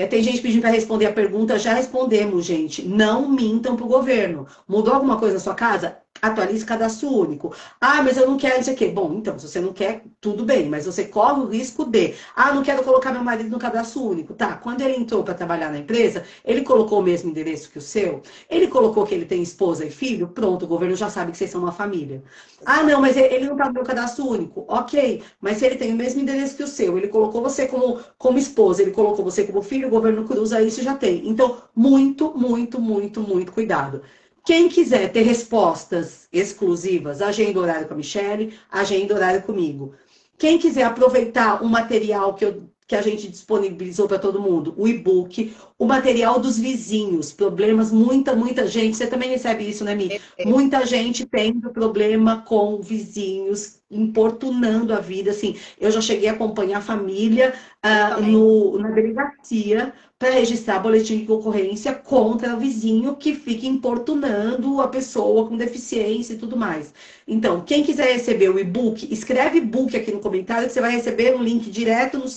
Tem gente pedindo para responder a pergunta, já respondemos, gente. Não mintam para o governo. Mudou alguma coisa na sua casa? Atualize cadastro único. Ah, mas eu não quero isso aqui. Bom, então, se você não quer, tudo bem, mas você corre o risco de. Ah, não quero colocar meu marido no cadastro único. Tá, quando ele entrou para trabalhar na empresa, ele colocou o mesmo endereço que o seu? Ele colocou que ele tem esposa e filho? Pronto, o governo já sabe que vocês são uma família. Ah, não, mas ele não tá no meu cadastro único. Ok, mas se ele tem o mesmo endereço que o seu, ele colocou você como esposa, ele colocou você como filho, o governo cruza isso e já tem. Então, muito, muito, muito, muito cuidado. Quem quiser ter respostas exclusivas, agenda horário com a Michele, agenda horário comigo. Quem quiser aproveitar o material que a gente disponibilizou para todo mundo? O e-book, o material dos vizinhos, problemas, muita gente, você também recebe isso, né, Mi? Muita gente tendo problema com vizinhos, importunando a vida, assim, eu já cheguei a acompanhar a família na delegacia para registrar boletim de ocorrência contra o vizinho que fica importunando a pessoa com deficiência e tudo mais. Então, quem quiser receber o e-book, escreve e-book aqui no comentário que você vai receber um link direto no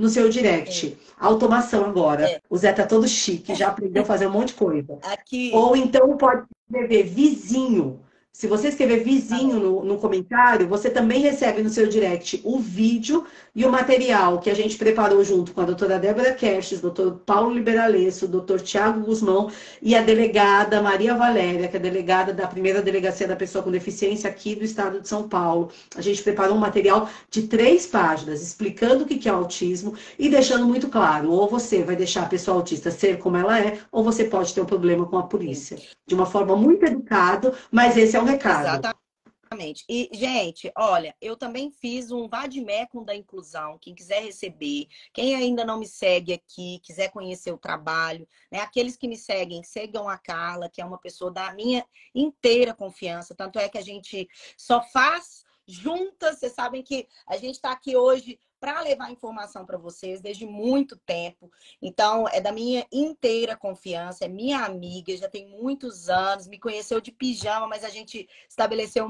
seu direct. Automação agora. O Zé tá todo chique, já aprendeu a fazer um monte de coisa. Aqui. Ou então pode escrever vizinho. Se você escrever vizinho no comentário, você também recebe no seu direct o vídeo e o material que a gente preparou junto com a doutora Débora Kertes, doutor Paulo Liberalesso, doutor Tiago Guzmão e a delegada Maria Valéria, que é a delegada da primeira delegacia da pessoa com deficiência aqui do estado de São Paulo. A gente preparou um material de 3 páginas, explicando o que é autismo e deixando muito claro, ou você vai deixar a pessoa autista ser como ela é, ou você pode ter um problema com a polícia. De uma forma muito educada, mas esse é o recado. Exatamente. E, gente, olha, eu também fiz um Vademecum da inclusão. Quem quiser receber, quem ainda não me segue aqui, quiser conhecer o trabalho, né? Aqueles que me seguem, sigam a Carla, que é uma pessoa da minha inteira confiança. Tanto é que a gente só faz juntas. Vocês sabem que a gente está aqui hoje para levar informação para vocês desde muito tempo. Então, é da minha inteira confiança, é minha amiga, já tem muitos anos, me conheceu de pijama, mas a gente estabeleceu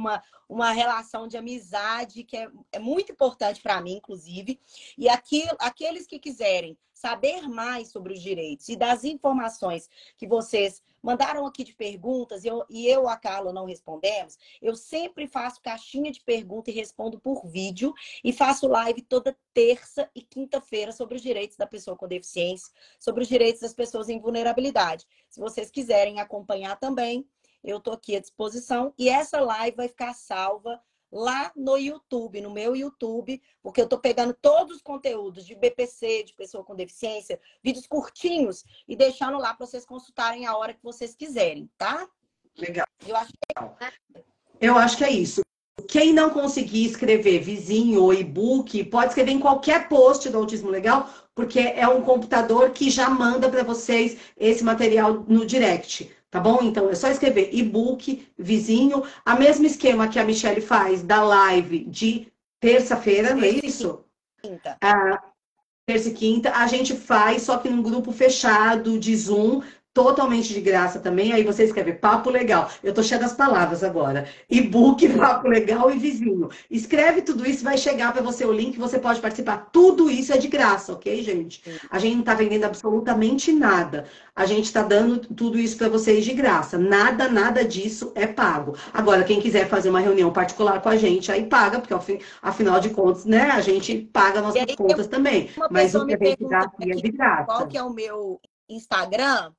uma relação de amizade que é muito importante para mim, inclusive. E aqueles que quiserem saber mais sobre os direitos e das informações que vocês mandaram aqui de perguntas, e eu, a Carla, não respondemos, eu sempre faço caixinha de pergunta e respondo por vídeo, e faço live toda terça e quinta-feira sobre os direitos da pessoa com deficiência, sobre os direitos das pessoas em vulnerabilidade. Se vocês quiserem acompanhar também, eu estou aqui à disposição, e essa live vai ficar salva lá no YouTube, no meu YouTube, porque eu estou pegando todos os conteúdos de BPC, de pessoa com deficiência, vídeos curtinhos, e deixando lá para vocês consultarem a hora que vocês quiserem, tá? Legal. Eu acho que é isso. Quem não conseguir escrever vizinho ou e-book, pode escrever em qualquer post do Autismo Legal, porque é um computador que já manda para vocês esse material no direct. Tá bom? Então, é só escrever e-book, vizinho, a mesmo esquema que a Michelle faz da live de terça-feira, não é isso? Quinta. Terça e quinta, a gente faz, só que num grupo fechado de Zoom, totalmente de graça também. Aí você escreve Papo Legal. Eu tô cheia das palavras agora. E-book, Papo Legal e vizinho. Escreve tudo isso, vai chegar para você o link, você pode participar. Tudo isso é de graça, ok, gente? A gente não tá vendendo absolutamente nada. A gente tá dando tudo isso para vocês de graça. Nada disso é pago. Agora, quem quiser fazer uma reunião particular com a gente, aí paga, porque afinal de contas, né, a gente paga nossas contas também. Mas o que a gente dá aqui é de graça. Qual que é o meu Instagram?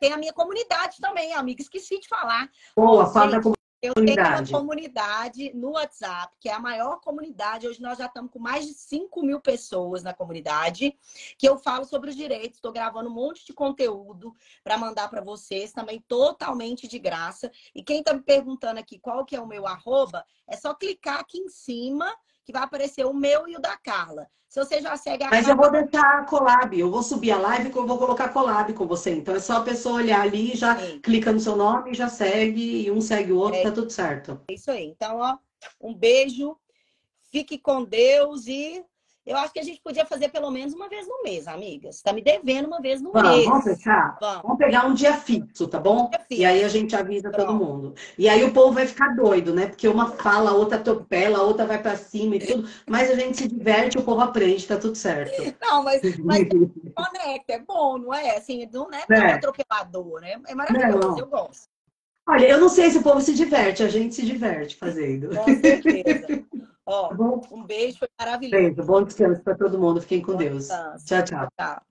Tem a minha comunidade também, amiga. Esqueci de falar. Boa, fala da comunidade. Eu tenho uma comunidade no WhatsApp, que é a maior comunidade. Hoje nós já estamos com mais de 5.000 pessoas na comunidade, que eu falo sobre os direitos. Estou gravando um monte de conteúdo para mandar para vocês, também totalmente de graça. E quem está me perguntando aqui qual que é o meu arroba, é só clicar aqui em cima, que vai aparecer o meu e o da Carla. Se você já segue a Mas Carla... eu vou deixar a collab, eu vou subir a live e eu vou colocar collab com você. Então é só a pessoa olhar ali, já clica no seu nome, já segue, e um segue o outro, tá tudo certo. É isso aí. Então, ó, um beijo, fique com Deus e eu acho que a gente podia fazer pelo menos uma vez no mês, amigas. Você tá me devendo uma vez no mês. Vamos fechar? Vamos pegar um dia fixo, tá bom? E aí a gente avisa todo mundo. E aí o povo vai ficar doido, né? Porque uma fala, a outra atropela, a outra vai pra cima e tudo. Mas a gente se diverte, o povo aprende, tá tudo certo. Não, mas conecta, é bom, não é? Assim, não é tão atropelador, né? É maravilhoso, eu gosto. Olha, eu não sei se o povo se diverte, a gente se diverte fazendo. Com certeza. Ó, um beijo, foi maravilhoso. Beijo, bom descanso para todo mundo. Fiquem com Deus. Tchau, tchau.